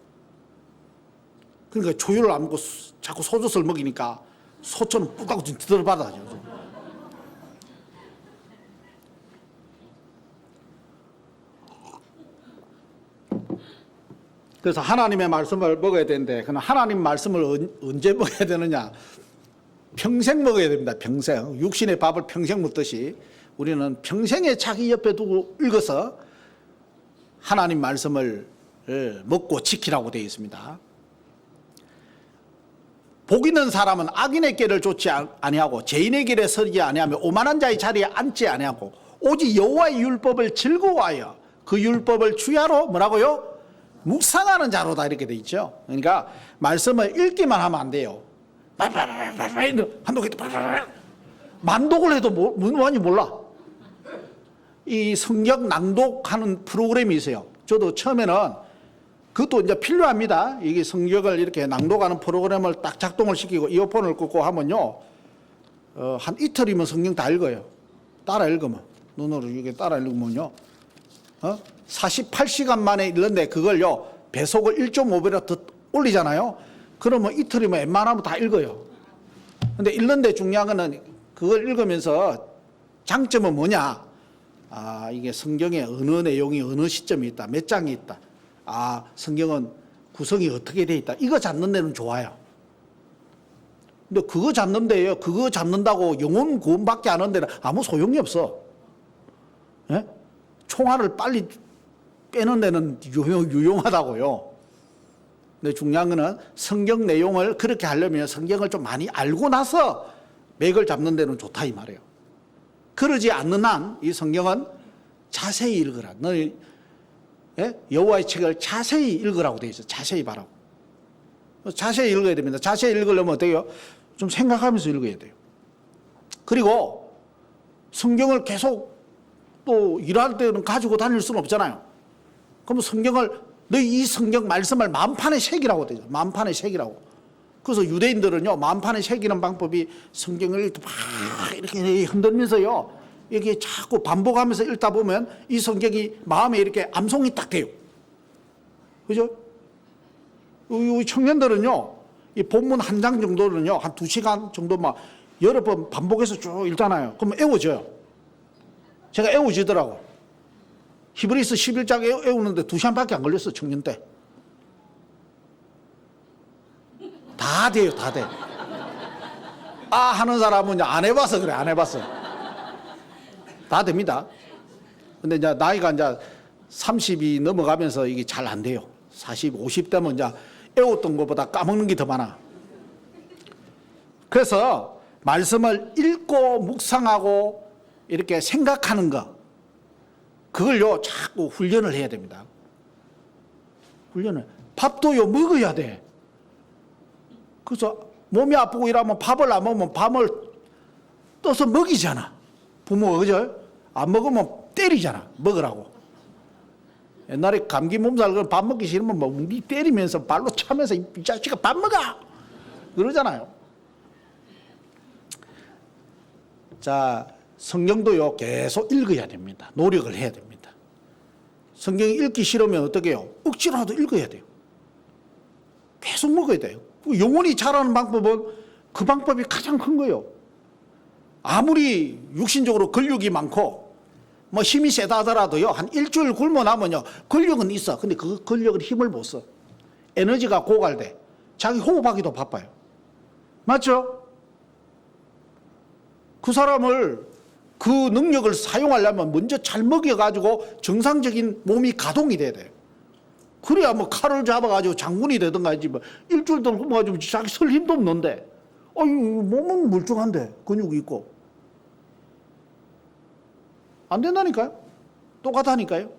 그러니까 초유를 안 먹고 자꾸 소젖을 먹이니까 소처럼 뿌다고 들어받아죠. 그래서 하나님의 말씀을 먹어야 되는데, 그럼 하나님 말씀을 언제 먹어야 되느냐? 평생 먹어야 됩니다. 평생. 육신의 밥을 평생 먹듯이 우리는 평생에 자기 옆에 두고 읽어서 하나님 말씀을 먹고 지키라고 되어 있습니다. 복 있는 사람은 악인의 길을 쫓지 아니하고 죄인의 길에 서지 아니하며 오만한 자의 자리에 앉지 아니하고 오직 여호와의 율법을 즐거워하여 그 율법을 주야로 뭐라고요? 묵상하는 자로다, 이렇게 돼 있죠. 그러니까 말씀을 읽기만 하면 안 돼요. 한독에 만독을 해도 뭔지 몰라. 이 성경 낭독하는 프로그램이 있어요. 저도 처음에는 그것도 이제 필요합니다. 이게 성경을 이렇게 낭독하는 프로그램을 딱 작동을 시키고 이어폰을 꽂고 하면요, 한 이틀이면 성경 다 읽어요. 따라 읽으면, 눈으로 이렇게 따라 읽으면요, 48시간 만에 읽는데 그걸요, 배속을 1.5배로 더 올리잖아요. 그러면 이틀이면 웬만하면 다 읽어요. 근데 읽는데 중요한 거는 그걸 읽으면서 장점은 뭐냐? 이게 성경에 어느 내용이 어느 시점이 있다, 몇 장이 있다. 성경은 구성이 어떻게 돼 있다. 이거 잡는 데는 좋아요. 근데 그거 잡는 데요, 그거 잡는다고 영혼 구원받게 하는 데는 아무 소용이 없어. 예? 총알을 빨리 빼는 데는 유용하다고요. 근데 중요한 거는 성경 내용을 그렇게 하려면 성경을 좀 많이 알고 나서 맥을 잡는 데는 좋다, 이 말이에요. 그러지 않는 한 이 성경은 자세히 읽으라. 너희 여호와의 책을 자세히 읽으라고 돼 있어. 자세히 봐라고. 자세히 읽어야 됩니다. 자세히 읽으려면 어때요? 좀 생각하면서 읽어야 돼요. 그리고 성경을 계속 또 일할 때는 가지고 다닐 수는 없잖아요. 그럼 성경을 너희 이 성경 말씀을 만판에 새기라고 되죠. 만판에 새기라고. 그래서 유대인들은요, 만판에 새기는 방법이 성경을 막 이렇게 흔들면서요, 이게 자꾸 반복하면서 읽다 보면 이 성경이 마음에 이렇게 암송이 딱 돼요. 그죠? 우리 청년들은요, 이 본문 한 장 정도는요, 한 2시간 정도만 여러 번 반복해서 쭉 읽잖아요. 그러면 애워져요. 제가 애워지더라고. 히브리서 11장 애우는데 2시간밖에 안 걸렸어, 청년 때. 다 돼요, 다 돼. 아, 하는 사람은 안 해봐서 그래, 안 해봤어. 다 됩니다. 근데 이제 나이가 이제 30이 넘어가면서 이게 잘 안 돼요. 40, 50대면 이제 애웠던 것보다 까먹는 게 더 많아. 그래서 말씀을 읽고 묵상하고 이렇게 생각하는 거, 그걸요 자꾸 훈련을 해야 됩니다. 훈련을. 밥도요 먹어야 돼. 그래서 몸이 아프고 이러면 밥을 안 먹으면 밥을 떠서 먹이잖아. 부모가, 그죠? 안 먹으면 때리잖아. 먹으라고. 옛날에 감기 몸살 밥 먹기 싫으면 뭐 웅디 때리면서 발로 차면서 이 자식아 밥 먹어! 그러잖아요. 자, 성경도요 계속 읽어야 됩니다. 노력을 해야 됩니다. 성경 읽기 싫으면 어떻게 해요? 억지로라도 읽어야 돼요. 계속 먹어야 돼요. 영혼이 자라는 방법은 그 방법이 가장 큰 거예요. 아무리 육신적으로 근육이 많고 뭐 힘이 세다 하더라도요, 한 일주일 굶어 나면요 근력은 있어. 근데 그 근력은 힘을 못 써. 에너지가 고갈돼. 자기 호흡하기도 바빠요. 맞죠? 그 사람을, 그 능력을 사용하려면 먼저 잘 먹여가지고 정상적인 몸이 가동이 돼야 돼요. 그래야 뭐 칼을 잡아가지고 장군이 되든가 하지, 뭐 일주일 동안 굶어가지고 자기 설 힘도 없는데, 몸은 멀쩡한데 근육이 있고. 안 된다니까요. 똑같다니까요.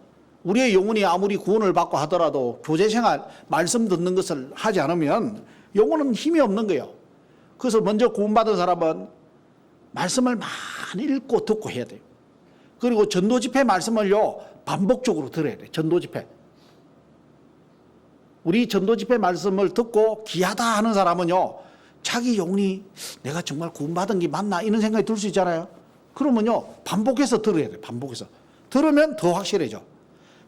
우리의 영혼이 아무리 구원을 받고 하더라도 교제생활, 말씀 듣는 것을 하지 않으면 영혼은 힘이 없는 거예요. 그래서 먼저 구원받은 사람은 말씀을 많이 읽고 듣고 해야 돼요. 그리고 전도 집회 말씀을요 반복적으로 들어야 돼요. 전도 집회. 우리 전도 집회 말씀을 듣고 귀하다 하는 사람은요, 자기 영혼이 내가 정말 구원받은 게 맞나 이런 생각이 들 수 있잖아요. 그러면요 반복해서 들어야 돼요. 반복해서 들으면 더 확실해져.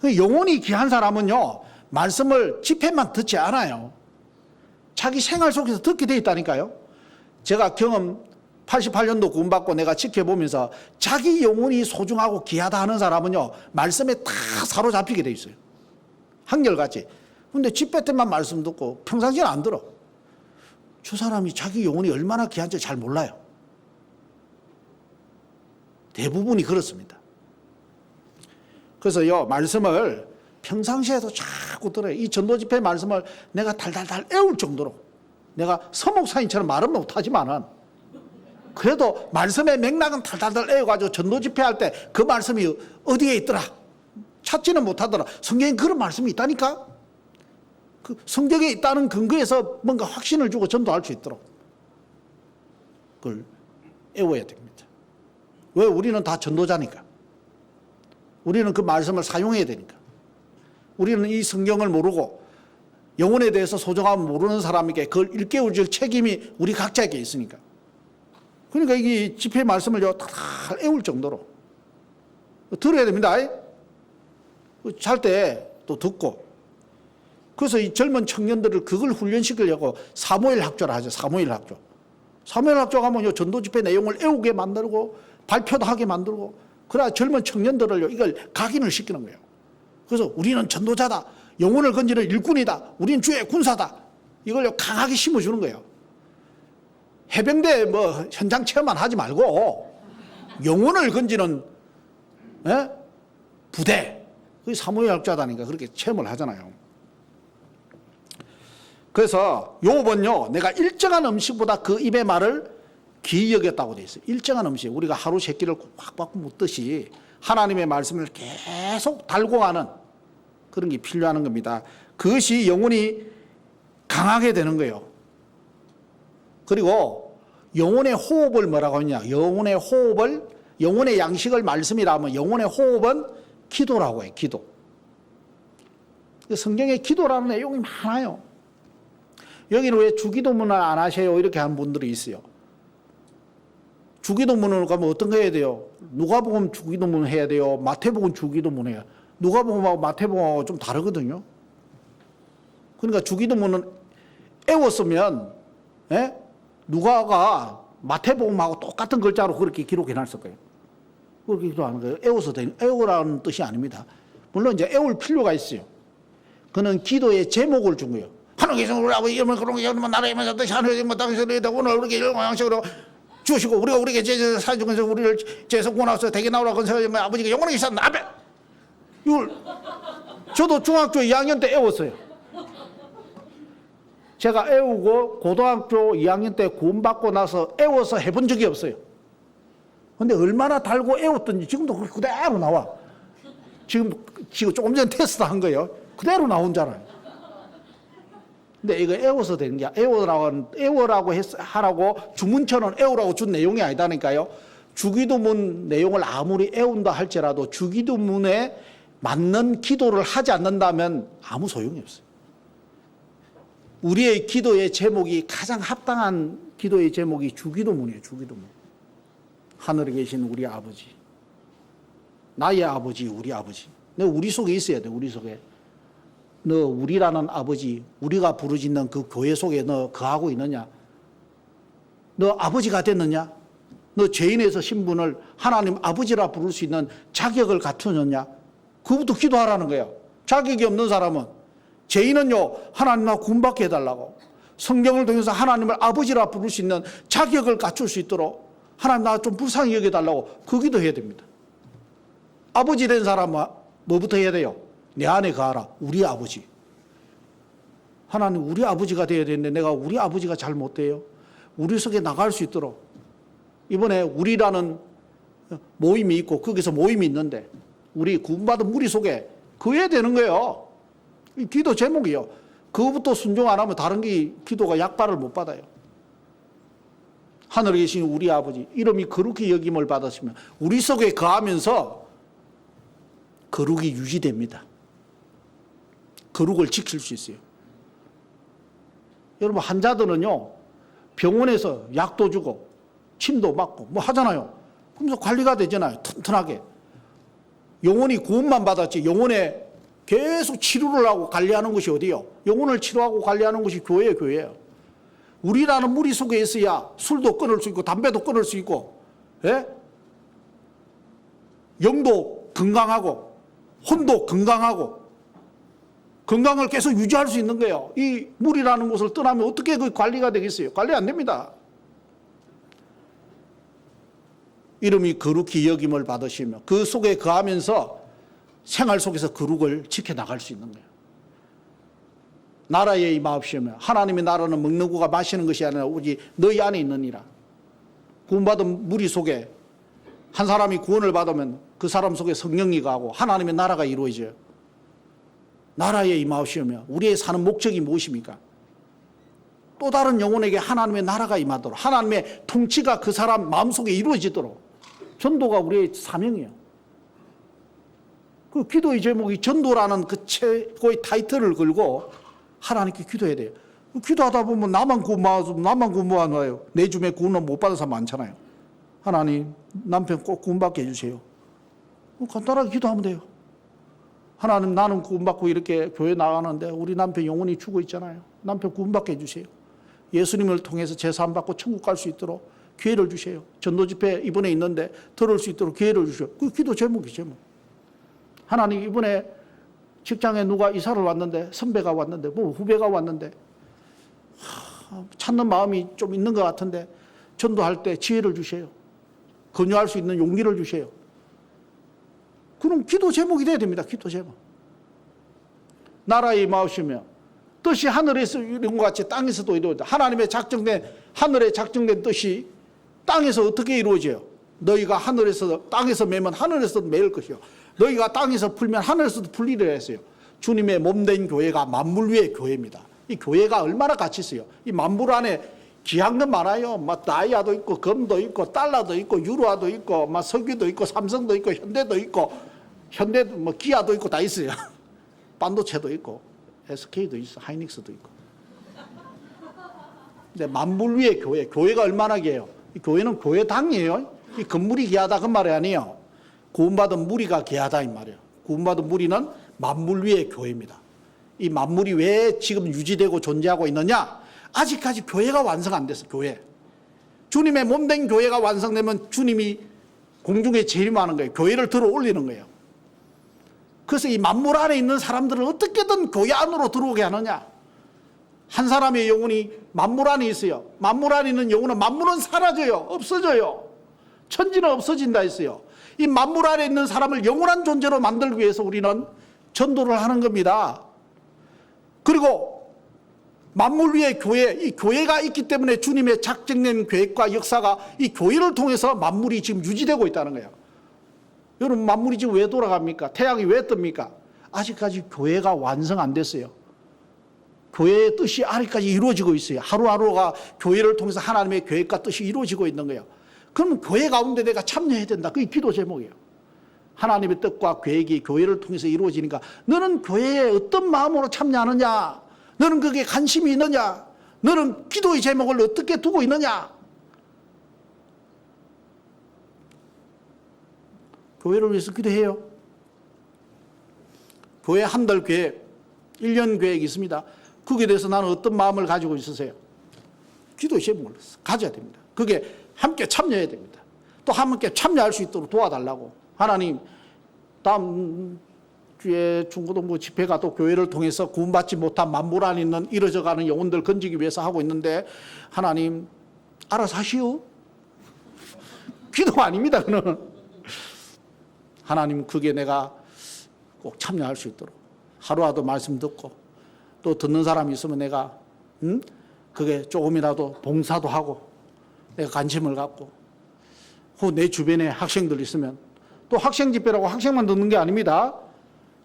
영혼이 귀한 사람은요 말씀을 집회만 듣지 않아요. 자기 생활 속에서 듣게 돼 있다니까요. 제가 경험 88년도 구원받고 내가 지켜보면서 자기 영혼이 소중하고 귀하다 하는 사람은요 말씀에 다 사로잡히게 돼 있어요. 한결같이. 근데 집회 때만 말씀 듣고 평상시에는 안 들어. 저 사람이 자기 영혼이 얼마나 귀한지 잘 몰라요. 대부분이 그렇습니다. 그래서요 말씀을 평상시에도 자꾸 들어요. 이 전도 집회 말씀을 내가 달달달 애울 정도로, 내가 서목사님처럼 말은 못하지만은 그래도 말씀의 맥락은 달달달 애워가지고 전도 집회할 때 그 말씀이 어디에 있더라 찾지는 못하더라. 성경에 그런 말씀이 있다니까. 그 성경에 있다는 근거에서 뭔가 확신을 주고 전도할 수 있도록 그걸 애워야 됩니다. 왜? 우리는 다 전도자니까. 우리는 그 말씀을 사용해야 되니까. 우리는 이 성경을 모르고 영혼에 대해서 소중함을 모르는 사람에게 그걸 일깨워 줄 책임이 우리 각자에게 있으니까. 그러니까 이 집회 말씀을 다 애울 정도로 들어야 됩니다. 잘 때 또 듣고. 그래서 이 젊은 청년들을 그걸 훈련시키려고 사무엘 학조를 하죠. 사무엘 학조. 사무엘 학조 가면 전도 집회 내용을 애우게 만들고 발표도 하게 만들고, 그래야 젊은 청년들을 이걸 각인을 시키는 거예요. 그래서 우리는 전도자다. 영혼을 건지는 일꾼이다. 우리는 주의 군사다. 이걸 강하게 심어주는 거예요. 해병대 뭐 현장 체험만 하지 말고 영혼을 건지는 부대. 그게 사무엘 학자다니까 그렇게 체험을 하잖아요. 그래서 요번요 내가 일정한 음식보다 그 입의 말을 귀히 여겼다고 돼 있어요. 일정한 음식. 우리가 하루 세 끼를 꽉꽉 묻듯이 하나님의 말씀을 계속 달고 가는 그런 게 필요한 겁니다. 그것이 영혼이 강하게 되는 거예요. 그리고 영혼의 호흡을 뭐라고 하냐? 영혼의 호흡을, 영혼의 양식을 말씀이라면 영혼의 호흡은 기도라고 해요. 기도. 성경에 기도라는 내용이 많아요. 여기는 왜 주기도문을 안 하세요? 이렇게 하는 분들이 있어요. 주기도문을 가면 어떤 거 해야 돼요? 누가복음 주기도문 해야 돼요? 마태복음 주기도문 해야 돼요? 누가복음하고 마태복음하고 좀 다르거든요. 그러니까 주기도문은 애웠으면 누가가 마태복음하고 똑같은 글자로 그렇게 기록해 놨을 거예요. 그렇게 기도하는 거예요. 애우라는 뜻이 아닙니다. 물론 이제 애울 필요가 있어요. 그는 기도의 제목을 준 거예요. 하나님께 우리 아버지 이름을 그런 게 나라의 만사 뜻이 하늘에 뭐 땅에서 오늘 우리에게 이런 양식으로 주시고 우리가 우리에게 제 사주에서 우리를 죄에서 구원하셔서 대개 나오라 건설하신 아버지가 영원하게 사는 아멘. 이걸 저도 중학교 2학년 때 애웠어요. 제가 애우고 고등학교 2학년 때 구원받고 나서 애워서 해본 적이 없어요. 근데 얼마나 달고 애웠던지 지금도 그대로 나와. 지금 조금 전에 테스트 한 거예요. 그대로 나온잖아요. 근데 이거 애워서 되는 게 애워라고 하라고 주문처는 애우라고 준 내용이 아니다니까요. 주기도문 내용을 아무리 애운다 할지라도 주기도문에 맞는 기도를 하지 않는다면 아무 소용이 없어요. 우리의 기도의 제목이 가장 합당한 기도의 제목이 주기도문이에요. 주기도문. 하늘에 계신 우리 아버지, 나의 아버지, 우리 아버지. 너 우리 속에 있어야 돼. 우리 속에. 너 우리라는 아버지, 우리가 부르짖는 그 교회 속에 너 거하고 있느냐? 너 아버지가 됐느냐? 너 죄인에서 신분을 하나님 아버지라 부를 수 있는 자격을 갖추느냐? 그것부터 기도하라는 거예요. 자격이 없는 사람은, 죄인은요, 하나님 나 구원받게 해달라고, 성경을 통해서 하나님을 아버지라 부를 수 있는 자격을 갖출 수 있도록 하나님 나 좀 불쌍히 여겨달라고 그 기도해야 됩니다. 아버지 된 사람은 뭐부터 해야 돼요? 내 안에 거하라. 우리 아버지. 하나님 우리 아버지가 되어야 되는데 내가 우리 아버지가 잘 못돼요. 우리 속에 나갈 수 있도록. 이번에 우리라는 모임이 있고 거기서 모임이 있는데 우리 구원받은 무리 속에 거해야 되는 거예요. 이 기도 제목이요. 그거부터 순종 안 하면 다른 기도가 약발을 못 받아요. 하늘에 계신 우리 아버지, 이름이 거룩히 여김을 받았으면 우리 속에 거하면서 거룩이 유지됩니다. 거룩을 지킬 수 있어요. 여러분, 환자들은요, 병원에서 약도 주고 침도 맞고 뭐 하잖아요. 그러면서 관리가 되잖아요. 튼튼하게. 영혼이 구원만 받았지 영혼에 계속 치료를 하고 관리하는 것이 어디요? 영혼을 치료하고 관리하는 것이 교회예요. 교회예요. 우리라는 무리 속에 있어야 술도 끊을 수 있고 담배도 끊을 수 있고, 예? 영도 건강하고 혼도 건강하고 건강을 계속 유지할 수 있는 거예요. 이 무리라는 곳을 떠나면 어떻게 그 관리가 되겠어요? 관리 안 됩니다. 이름이 거룩히 여김을 받으시며 그 속에 거하면서 생활 속에서 거룩을 지켜나갈 수 있는 거예요. 나라에 임하옵시며 하나님의 나라는 먹는 것과 마시는 것이 아니라 오직 너희 안에 있느니라. 구원받은 무리 속에 한 사람이 구원을 받으면 그 사람 속에 성령이 가고 하나님의 나라가 이루어져요. 나라에 임하옵시며 우리의 사는 목적이 무엇입니까? 또 다른 영혼에게 하나님의 나라가 임하도록 하나님의 통치가 그 사람 마음속에 이루어지도록 전도가 우리의 사명이에요. 그 기도의 제목이 전도라는 그 최고의 타이틀을 걸고 하나님께 기도해야 돼요. 기도하다 보면 나만 구원받아요. 내 주변에 구원을 못 받은 사람 많잖아요. 하나님 남편 꼭 구원받게 해주세요. 간단하게 기도하면 돼요. 하나님 나는 구원받고 이렇게 교회 나가는데 우리 남편 영혼이 죽어 있잖아요. 남편 구원받게 해주세요. 예수님을 통해서 제사함받고 천국 갈 수 있도록 기회를 주세요. 전도 집회 이번에 있는데 들을 수 있도록 기회를 주세요. 그 기도 제목이죠. 하나님 이번에 직장에 누가 이사를 왔는데 선배가 왔는데 뭐 후배가 왔는데 찾는 마음이 좀 있는 것 같은데 전도할 때 지혜를 주세요. 권유할 수 있는 용기를 주세요. 그럼 기도 제목이 돼야 됩니다. 기도 제목. 나라에 임하옵시며 뜻이 하늘에서 이룬 것 같이 땅에서도 이루어진다. 하나님의 하늘에 작정된 뜻이 땅에서 어떻게 이루어져요? 너희가 하늘에서 땅에서 매면 하늘에서도 매일 것이요. 너희가 땅에서 풀면 하늘에서도 풀리려 했어요. 주님의 몸된 교회가 만물 위의 교회입니다. 이 교회가 얼마나 가치 있어요. 이 만물 안에 귀한 건 많아요. 막 다이아도 있고 금도 있고 달러도 있고 유로화도 있고 막 석유도 있고 삼성도 있고 현대도 있고 뭐 기아도 있고 다 있어요. 반도체도 있고 SK도 있어, 하이닉스도 있고. 근데 만물 위의 교회가 얼마나 개요? 이 교회는 교회당이에요. 이 건물이 귀하다 그 말이 아니에요. 구원받은 무리가 귀하다 이 말이에요. 구원받은 무리는 만물 위의 교회입니다. 이 만물이 왜 지금 유지되고 존재하고 있느냐? 아직까지 교회가 완성 안 됐어. 교회. 주님의 몸된 교회가 완성되면 주님이 공중에 재림하는 거예요. 교회를 들어 올리는 거예요. 그래서 이 만물 안에 있는 사람들을 어떻게든 교회 안으로 들어오게 하느냐? 한 사람의 영혼이 만물 안에 있어요. 만물 안에 있는 영혼은 만물은 사라져요. 없어져요. 천지는 없어진다 했어요. 이 만물 안에 있는 사람을 영원한 존재로 만들기 위해서 우리는 전도를 하는 겁니다. 그리고 만물 위의 교회, 이 교회가 있기 때문에 주님의 작정된 계획과 역사가 이 교회를 통해서 만물이 지금 유지되고 있다는 거예요. 여러분, 만물이 지금 왜 돌아갑니까? 태양이 왜 뜹니까? 아직까지 교회가 완성 안 됐어요. 교회의 뜻이 아직까지 이루어지고 있어요. 하루하루가 교회를 통해서 하나님의 계획과 뜻이 이루어지고 있는 거예요. 그러면 교회 가운데 내가 참여해야 된다. 그게 기도 제목이에요. 하나님의 뜻과 계획이 교회를 통해서 이루어지니까 너는 교회에 어떤 마음으로 참여하느냐? 너는 그게 관심이 있느냐? 너는 기도의 제목을 어떻게 두고 있느냐? 교회를 위해서 기도해요. 교회 한 달 계획, 1년 계획이 있습니다. 거기에 대해서 나는 어떤 마음을 가지고 있으세요? 기도의 제목을 가져야 됩니다. 그게 함께 참여해야 됩니다. 또 함께 참여할 수 있도록 도와달라고. 하나님, 다음 주에 중고등부 집회가 또 교회를 통해서 구원받지 못한 만물 안에 있는 이뤄져가는 영혼들 건지기 위해서 하고 있는데 하나님 알아서 하시오. 기도 아닙니다. 그는 하나님, 그게 내가 꼭 참여할 수 있도록 하루라도 말씀 듣고 또 듣는 사람이 있으면 내가 그게 조금이라도 봉사도 하고 내가 관심을 갖고 혹 내 주변에 학생들 있으면 또 학생 집회라고 학생만 듣는 게 아닙니다.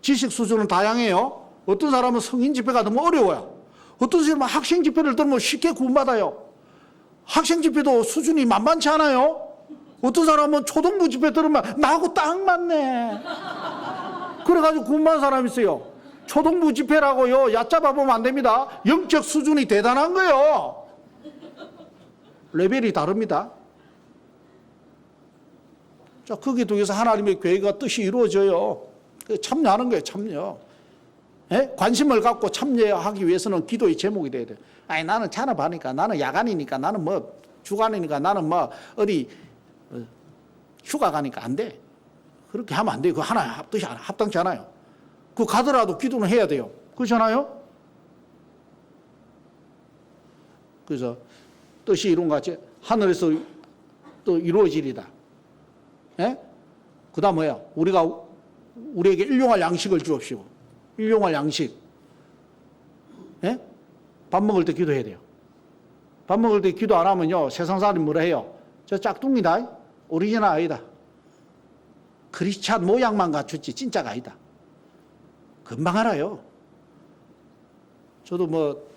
지식 수준은 다양해요. 어떤 사람은 성인 집회가 너무 어려워요. 어떤 사람은 학생 집회를 들으면 쉽게 구원받아요. 학생 집회도 수준이 만만치 않아요. 어떤 사람은 초등부 집회 들으면 나하고 딱 맞네. 그래가지고 구원받은 사람이 있어요. 초등부 집회라고요 얕잡아 보면 안 됩니다. 영적 수준이 대단한 거예요. 레벨이 다릅니다. 자, 거기에 통해서 하나님의 계획과 뜻이 이루어져요. 참여하는 거예요. 참여. 예? 관심을 갖고 참여하기 위해서는 기도의 제목이 돼야 돼요. 아니, 나는 잔업하니까, 나는 야간이니까, 나는 뭐 주간이니까, 나는 뭐 어디 휴가 가니까 안 돼. 그렇게 하면 안 돼요. 그거 하나 뜻이 합당치 않아요. 그 가더라도 기도는 해야 돼요. 그렇잖아요? 그래서 뜻이 이룬 것 같이 하늘에서 또 이루어지리다. 예? 그 다음 뭐야? 우리에게 일용할 양식을 주옵시고. 일용할 양식. 예? 밥 먹을 때 기도해야 돼요. 밥 먹을 때 기도 안 하면요, 세상 사람이 뭐라 해요? 저 짝퉁이다. 오리지널 아니다. 크리스찬 모양만 갖췄지 진짜가 아니다. 금방 알아요. 저도 뭐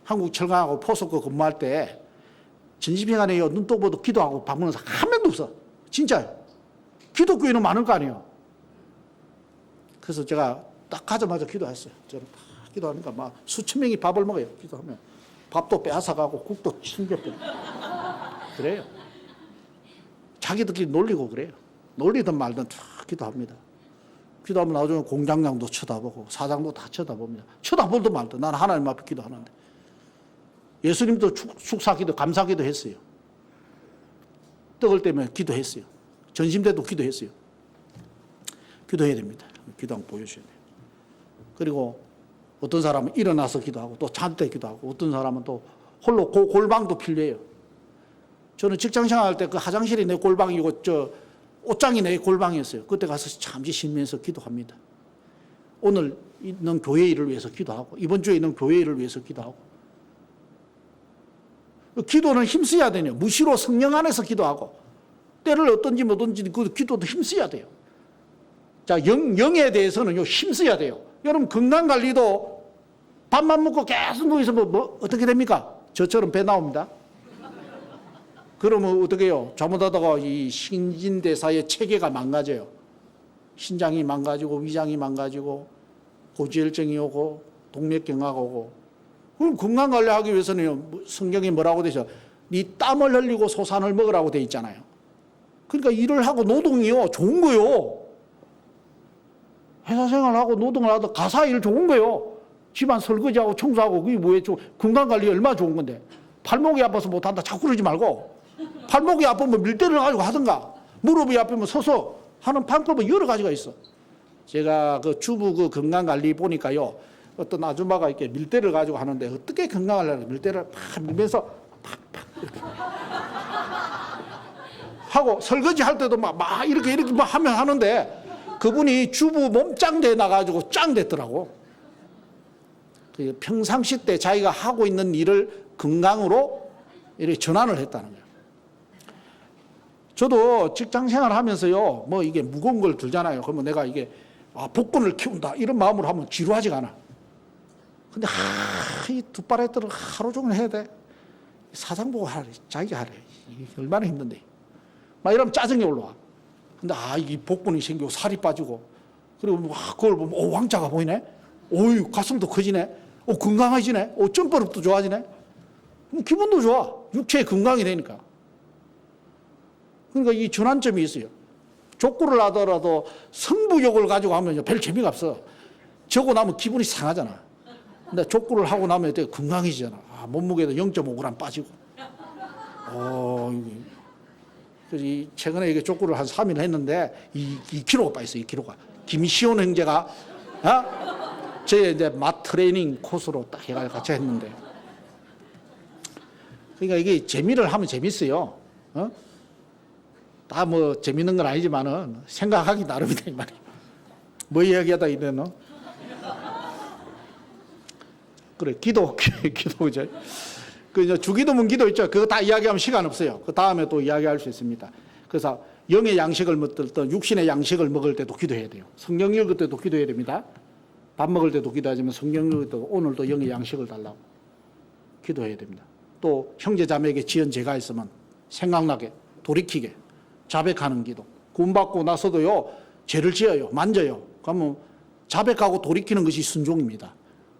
한국철강하고 포스코 근무할 때 전시회관에 눈 떠보도 기도하고 밥 먹는 사람 한 명도 없어. 진짜요. 기독교인은 많을 거 아니에요. 그래서 제가 딱 가자마자 기도했어요. 저는 딱 기도하니까 막 수천 명이 밥을 먹어요. 기도하면 밥도 빼앗아가고 국도 챙겨버려. 그래요. 자기들끼리 놀리고 그래요. 놀리든 말든 쫙 기도합니다. 기도하면 나중에 공장장도 쳐다보고 사장도 다 쳐다봅니다. 쳐다보든 말든 나는 하나님 앞에 기도하는데. 예수님도 축사기도 감사기도 했어요. 떡을 떼면 기도했어요. 전심 때도 기도했어요. 기도해야 됩니다. 기도 한번 보여주셔야 돼요. 그리고 어떤 사람은 일어나서 기도하고 또 잠 때 기도하고 어떤 사람은 또 홀로 골방도 필요해요. 저는 직장 생활할 때 그 화장실이 내 골방이고 저 옷장이 내 골방이었어요. 그때 가서 잠시 쉬면서 기도합니다. 오늘 있는 교회 일을 위해서 기도하고 이번 주에 있는 교회 일을 위해서 기도하고. 기도는 힘써야 되네요. 무시로 성령 안에서 기도하고 때를 어떤지 뭐든지 그 기도도 힘써야 돼요. 자, 영에 대해서는요 힘써야 돼요. 여러분 건강관리도 밥만 먹고 계속 누워서 뭐 어떻게 됩니까? 저처럼 배 나옵니다. 그러면 어떻게 해요? 잘못하다가 이 신진대사의 체계가 망가져요. 신장이 망가지고 위장이 망가지고 고지혈증이 오고 동맥경화가 오고. 그럼 건강관리하기 위해서는 성경에 뭐라고 되죠? 네 땀을 흘리고 소산을 먹으라고 돼 있잖아요. 그러니까 일을 하고 노동이요 좋은 거요. 회사 생활하고 노동을 하다 가사 일 좋은 거요. 집안 설거지하고 청소하고 그게 뭐예요? 건강관리 얼마나 좋은 건데. 팔목이 아파서 못한다 자꾸 그러지 말고, 팔목이 아프면 밀대를 가지고 하든가, 무릎이 아프면 서서 하는 방법은 여러 가지가 있어. 제가 그 주부 그 건강관리 보니까요, 어떤 아줌마가 이렇게 밀대를 가지고 하는데 어떻게 건강하려고 밀대를 팍 밀면서 팍팍 이렇게 하고, 설거지 할 때도 막 이렇게 막 하면 하는데, 그분이 주부 몸짱대 나가지고 짱 됐더라고. 평상시 때 자기가 하고 있는 일을 건강으로 이렇게 전환을 했다는 거예요. 저도 직장 생활 하면서요, 뭐 이게 무거운 걸 들잖아요. 그러면 내가 이게 복근을 키운다 이런 마음으로 하면 지루하지가 않아. 근데 이 두 바레트를 하루 종일 해야 돼. 사장 보고 하래, 자기가 하래. 이게 얼마나 힘든데. 막 이러면 짜증이 올라와. 근데 이 복근이 생기고 살이 빠지고, 그리고 그걸 보면 왕자가 보이네. 오유 가슴도 커지네. 건강해지네. 점퍼력도 좋아지네. 기분도 좋아. 육체의 건강이 되니까. 그러니까 이 전환점이 있어요. 족구를 하더라도 승부욕을 가지고 하면 별 재미가 없어. 저고 나면 기분이 상하잖아. 근데 족구를 하고 나면 되게 건강해지잖아. 몸무게도 0.5g 빠지고. 그래서 최근에 이게 족구를 한 3일 했는데 2kg가 빠졌어. 2kg가. 김시온 형제가 제 이제 맛 트레이닝 코스로 딱 해가지고 같이 했는데. 그러니까 이게 재미를 하면 재밌어요. 다 뭐 재밌는 건 아니지만은 생각하기 나름이다 이 말이에요. 뭐 이야기하다 이래는. 그래, 기도죠. 그 이제 주기도문 기도 있죠. 그거 다 이야기하면 시간 없어요. 그 다음에 또 이야기할 수 있습니다. 그래서 영의 양식을 먹을 때, 육신의 양식을 먹을 때도 기도해야 돼요. 성경 읽을 때도 기도해야 됩니다. 밥 먹을 때도 기도하지만 성경 읽을 때도 오늘도 영의 양식을 달라고 기도해야 됩니다. 또 형제 자매에게 지은 죄가 있으면 생각나게 돌이키게 자백하는 기도. 구원받고 나서도요, 죄를 지어요, 만져요. 그러면 자백하고 돌이키는 것이 순종입니다.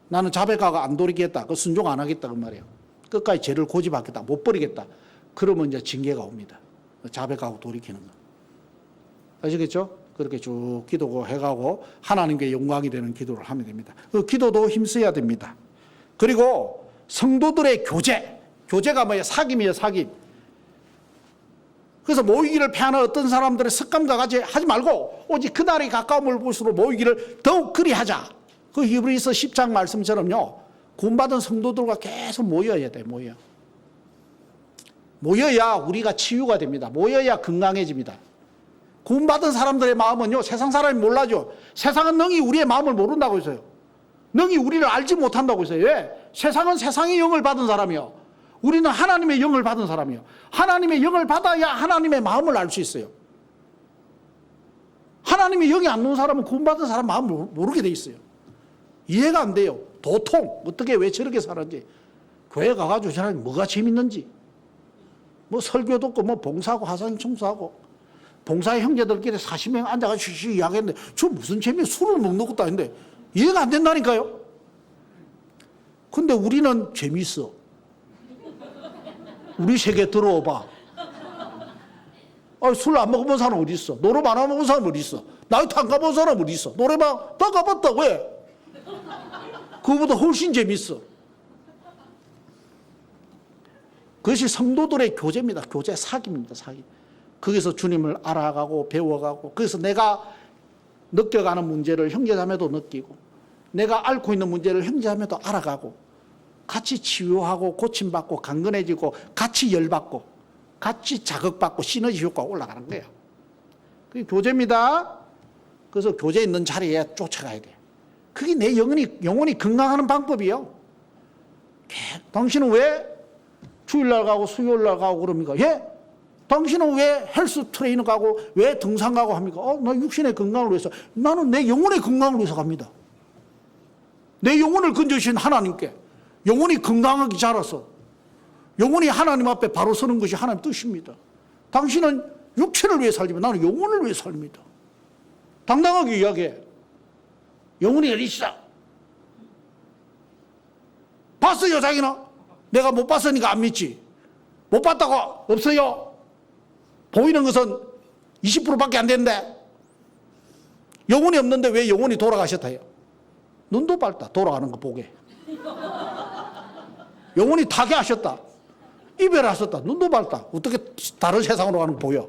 나는 자백하고 안 돌이키겠다, 그 순종 안 하겠다 그 말이에요. 끝까지 죄를 고집하겠다, 못 버리겠다. 그러면 이제 징계가 옵니다. 자백하고 돌이키는 거. 아시겠죠? 그렇게 쭉 기도고 해가고 하나님께 영광이 되는 기도를 하면 됩니다. 그 기도도 힘써야 됩니다. 그리고 성도들의 교제가 뭐예요? 사귐이에요, 사귐. 그래서 모이기를 패하는 어떤 사람들의 습관과 같이 하지 말고 오직 그날이 가까움을 볼수록 모이기를 더욱 그리하자. 그 히브리서 10장 말씀처럼요, 구원받은 성도들과 계속 모여야 돼. 모여야 우리가 치유가 됩니다. 모여야 건강해집니다. 구원받은 사람들의 마음은요, 세상 사람이 몰라죠. 세상은 능히 우리의 마음을 모른다고 했어요. 능히 우리를 알지 못한다고 했어요. 왜? 세상은 세상의 영을 받은 사람이요, 우리는 하나님의 영을 받은 사람이요. 하나님의 영을 받아야 하나님의 마음을 알 수 있어요. 하나님의 영이 안 놓은 사람은 구원받은 사람 마음을 모르게 돼 있어요. 이해가 안 돼요. 도통 어떻게 왜 저렇게 살았는지. 교회 가가지고 저 사람이 뭐가 재밌는지. 뭐 설교 듣고 뭐 봉사하고 화상 청소하고 봉사의 형제들끼리 40명 앉아가지고 쉬쉬 이야기했는데 저 무슨 재미에 술을 먹는 것도 아닌데 이해가 안 된다니까요. 근데 우리는 재밌어. 우리 세계 들어오봐. 술 안 먹어본 사람 어디 있어? 노래방 안 먹어본 사람 어디 있어? 나이트 안 가본 사람 어디 있어? 노래방 다 가봤다. 왜? 그거보다 훨씬 재밌어. 그것이 성도들의 교제입니다. 교제, 사귐입니다. 사귐. 거기서 주님을 알아가고 배워가고, 그래서 내가 느껴가는 문제를 형제자매도 느끼고, 내가 앓고 있는 문제를 형제자매도 알아가고, 같이 치유하고 고침받고 강건해지고 같이 열받고 같이 자극받고 시너지 효과가 올라가는 거예요. 그게 교제입니다. 그래서 교제 있는 자리에 쫓아가야 돼요. 그게 내 영혼이 건강하는 방법이에요. 당신은 왜 주일날 가고 수요일날 가고 그럽니까? 예? 당신은 왜 헬스 트레이너 가고 왜 등산 가고 합니까? 나 육신의 건강을 위해서. 나는 내 영혼의 건강을 위해서 갑니다. 내 영혼을 건져주신 하나님께 영혼이 건강하게 자라서 영혼이 하나님 앞에 바로 서는 것이 하나님 뜻입니다. 당신은 육체를 위해 살지만 나는 영혼을 위해 삽니다. 당당하게 이야기해. 영혼이 어디 있어? 봤어요 자기는? 내가 못 봤으니까 안 믿지. 못 봤다고? 없어요. 보이는 것은 20%밖에 안 되는데 영혼이 없는데 왜 영혼이 돌아가셨다 해요? 눈도 밝다. 돌아가는 거 보게. 영혼이 타계하셨다. 이별하셨다. 눈도 밝다. 어떻게 다른 세상으로 가는 거 보여?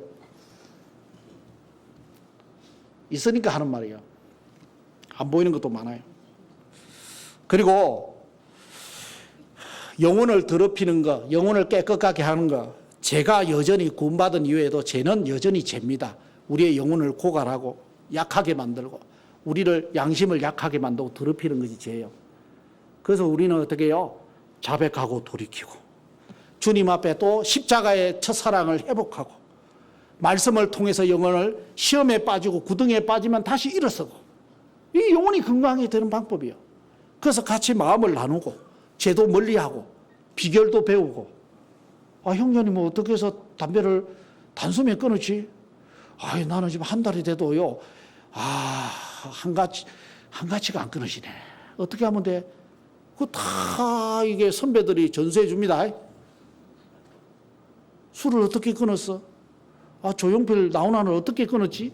있으니까 하는 말이에요. 안 보이는 것도 많아요. 그리고 영혼을 더럽히는 거, 영혼을 깨끗하게 하는 거, 죄가 여전히 구원받은 이후에도 죄는 여전히 죄입니다. 우리의 영혼을 고갈하고 약하게 만들고 우리를 양심을 약하게 만들고 더럽히는 것이 죄예요. 그래서 우리는 어떻게 해요? 자백하고 돌이키고 주님 앞에 또 십자가의 첫사랑을 회복하고 말씀을 통해서 영혼을 시험에 빠지고 구덩이에 빠지면 다시 일어서고 이 영혼이 건강하게 되는 방법이에요. 그래서 같이 마음을 나누고 죄도 멀리하고 비결도 배우고 형제님 뭐 어떻게 해서 담배를 단숨에 끊었지? 나는 지금 한 달이 돼도요 한가치가 안 끊어지네. 어떻게 하면 돼? 그거 다 이게 선배들이 전수해 줍니다. 술을 어떻게 끊었어? 조용필 나훈아는 어떻게 끊었지?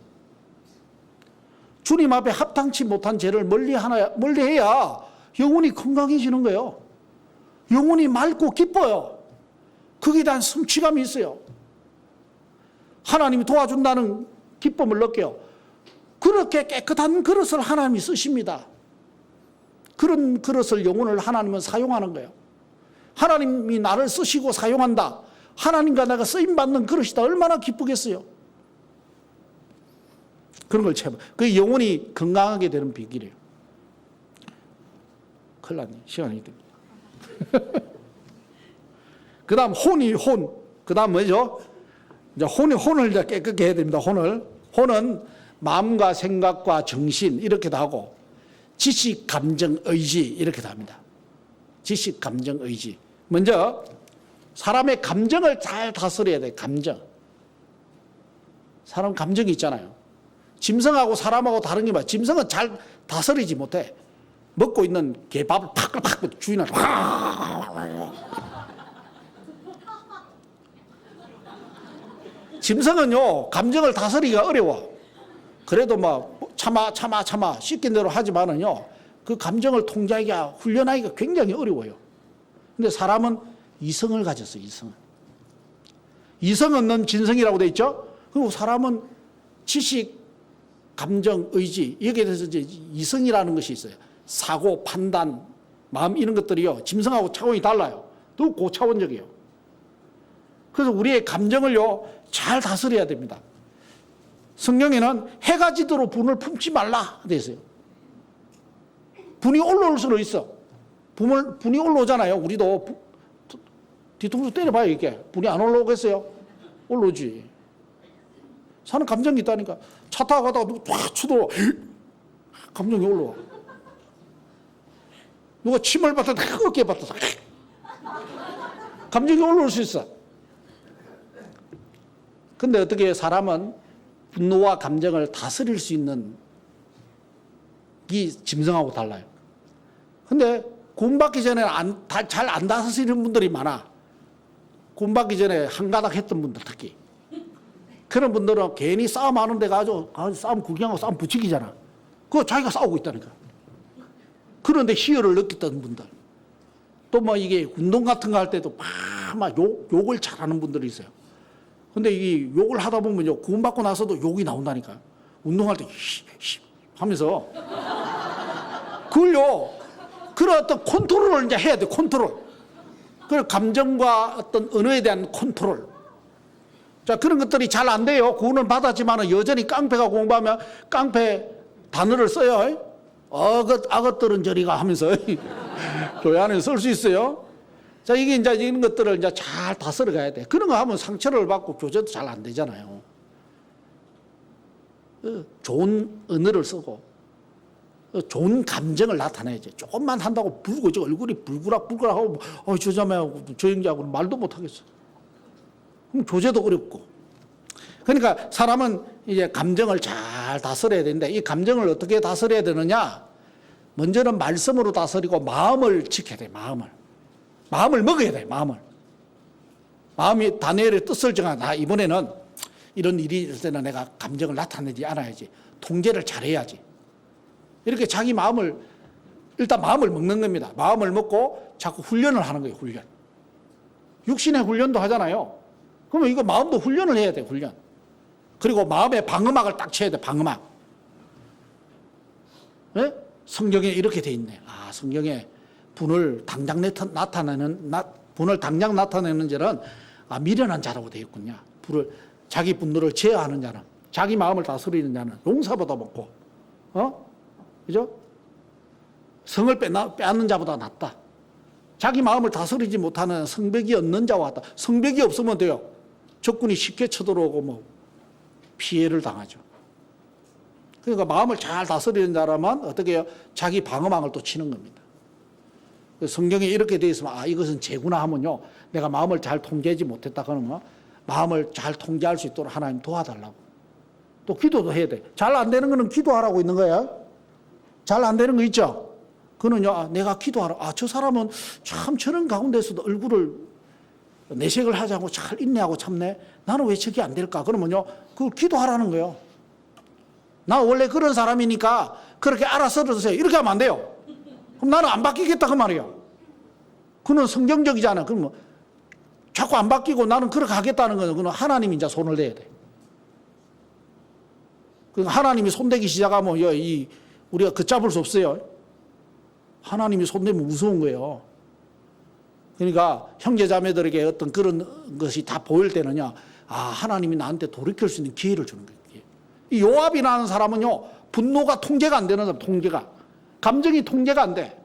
주님 앞에 합당치 못한 죄를 멀리해야 영혼이 건강해지는 거예요. 영혼이 맑고 기뻐요. 거기에 대한 성취감이 있어요. 하나님이 도와준다는 기쁨을 느껴요. 그렇게 깨끗한 그릇을 하나님이 쓰십니다. 그런 그릇을 영혼을 하나님은 사용하는 거예요. 하나님이 나를 쓰시고 사용한다. 하나님과 내가 쓰임받는 그릇이다. 얼마나 기쁘겠어요. 그런 걸 채워. 그 영혼이 건강하게 되는 비결이에요. 큰일 났네. 시간이 됩니다. 그 다음 혼. 그 다음 뭐죠? 이제 혼을 이제 깨끗게 해야 됩니다. 혼은 마음과 생각과 정신 이렇게도 하고 지식, 감정, 의지 이렇게도 합니다. 지식, 감정, 의지. 먼저 사람의 감정을 잘 다스려야 돼요. 감정. 사람 감정이 있잖아요. 짐승하고 사람하고 다른 게 뭐야? 짐승은 잘 다스리지 못해. 먹고 있는 개밥을 팍팍 주인한테 짐승은요 감정을 다스리기가 어려워. 그래도 막 참아 시킨 대로 하지만은요 그 감정을 통제하기가 훈련하기가 굉장히 어려워요. 근데 사람은 이성을 가졌어요. 이성 없는 진성이라고 돼 있죠. 그리고 사람은 지식, 감정, 의지 여기에 대해서 이제 이성이라는 것이 있어요. 사고, 판단, 마음 이런 것들이요 짐승하고 차원이 달라요. 또 고차원적이에요. 그래서 우리의 감정을요 잘 다스려야 됩니다. 성경에는 해가 지도록 분을 품지 말라 돼 있어요. 분이 올라올 수는 있어. 분이 올라오잖아요. 우리도 뒤통수 때려봐요. 이게 분이 안 올라오겠어요? 올라오지. 사는 감정이 있다니까. 차 타고 가다가 누가 쫙 쳐들어와. 감정이 올라와. 누가 침을 받다 뜨겁게 받다 감정이 올라올 수 있어. 근데 어떻게 사람은 분노와 감정을 다스릴 수 있는 이 짐승하고 달라요. 근데 구원받기 전에 잘 안 다스리는 분들이 많아. 구원받기 전에 한가닥 했던 분들 특히. 그런 분들은 괜히 싸움하는 데 가서 싸움 구경하고 싸움 부추기잖아. 그거 자기가 싸우고 있다니까. 그런데 희열을 느꼈던 분들. 또 뭐 이게 운동 같은 거 할 때도 막 욕을 잘하는 분들이 있어요. 근데 이 욕을 하다 보면요, 구원받고 나서도 욕이 나온다니까. 운동할 때, 하면서. 그걸요, 그런 어떤 컨트롤을 이제 해야 돼, 컨트롤. 그 감정과 어떤 언어에 대한 컨트롤. 자, 그런 것들이 잘 안 돼요. 구원을 받았지만 여전히 깡패가 공부하면 깡패 단어를 써요. 악것들은 저리가 하면서 교회 안에 쓸 수 있어요. 자, 이게 이제 이런 것들을 이제 잘 다스려 가야 돼. 그런 거 하면 상처를 받고 교제도 잘 안 되잖아요. 좋은 언어를 쓰고, 좋은 감정을 나타내야지. 조금만 한다고 불고, 저 얼굴이 불그락불그락하고, 저 자매하고, 저 형제하고는 말도 못 하겠어. 그럼 교제도 어렵고. 그러니까 사람은 이제 감정을 잘 다스려야 되는데, 이 감정을 어떻게 다스려야 되느냐? 먼저는 말씀으로 다스리고 마음을 지켜야 돼, 마음을 먹어야 돼, 마음이 다니엘의 뜻을 정하다. 이번에는 이런 일이 있을 때는 내가 감정을 나타내지 않아야지. 통제를 잘해야지. 이렇게 자기 마음을, 일단 마음을 먹는 겁니다. 마음을 먹고 자꾸 훈련을 하는 거예요. 훈련. 육신의 훈련도 하잖아요. 그러면 이거 마음도 훈련을 해야 돼. 훈련. 그리고 마음에 방음막을 딱 쳐야 돼. 방음막. 네? 성경에 이렇게 돼 있네. 아, 성경에 분을 당장 나타내는 자는 미련한 자라고 되어 있군요. 자기 분노를 제어하는 자는, 자기 마음을 다스리는 자는 용사보다 먹고, 그죠? 성을 빼앗는 자보다 낫다. 자기 마음을 다스리지 못하는 성벽이 없는 자와 같다. 성벽이 없으면 돼요. 적군이 쉽게 쳐들어오고 뭐 피해를 당하죠. 그러니까 마음을 잘 다스리는 자라면 어떻게 해요? 자기 방어망을 또 치는 겁니다. 성경에 이렇게 되어 있으면 이것은 죄구나 하면요. 내가 마음을 잘 통제하지 못했다 그러면 마음을 잘 통제할 수 있도록 하나님 도와달라고. 또 기도도 해야 돼. 잘 안 되는 거는 기도하라고 있는 거야. 잘 안 되는 거 있죠? 그는요, 내가 기도하라. 저 사람은 참 저런 가운데서도 얼굴을 내색을 하지 않고 잘 인내하고 참네. 나는 왜 저게 안 될까? 그러면요, 그걸 기도하라는 거예요. 나 원래 그런 사람이니까 그렇게 알아서 들으세요. 이렇게 하면 안 돼요. 그럼 나는 안 바뀌겠다 그 말이에요. 그는 성경적이잖아. 그럼 자꾸 안 바뀌고 나는 그렇게 하겠다는 거는 그는 하나님이 이제 손을 대야 돼. 하나님이 손대기 시작하면 우리가 걷잡을 수 없어요. 하나님이 손대면 무서운 거예요. 그러니까 형제자매들에게 어떤 그런 것이 다 보일 때는요, 하나님이 나한테 돌이킬 수 있는 기회를 주는 거예요. 이 요압이라는 사람은요, 분노가 통제가 안 되는 사람, 통제가. 감정이 통제가 안 돼.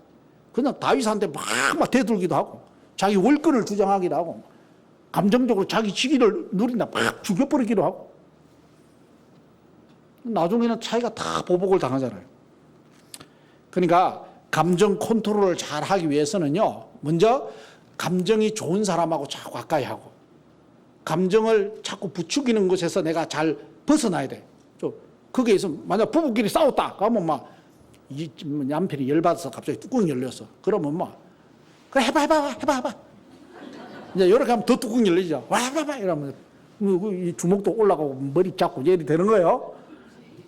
그냥 다윗한테 막 대들기도 하고, 자기 월권을 주장하기도 하고, 감정적으로 자기 직위를 누린다, 막 죽여버리기도 하고. 나중에는 자기가 다 보복을 당하잖아요. 그러니까 감정 컨트롤을 잘 하기 위해서는요, 먼저 감정이 좋은 사람하고 자꾸 가까이 하고, 감정을 자꾸 부추기는 것에서 내가 잘 벗어나야 돼. 거기에 있으면, 만약 부부끼리 싸웠다. 그러면 남편이 열받아서 갑자기 뚜껑이 열렸어. 그러면 그래, 해봐. 이제 이렇게 하면 더 뚜껑이 열리죠. 해봐. 이러면 이 주먹도 올라가고 머리 잡고 이래 되는 거예요.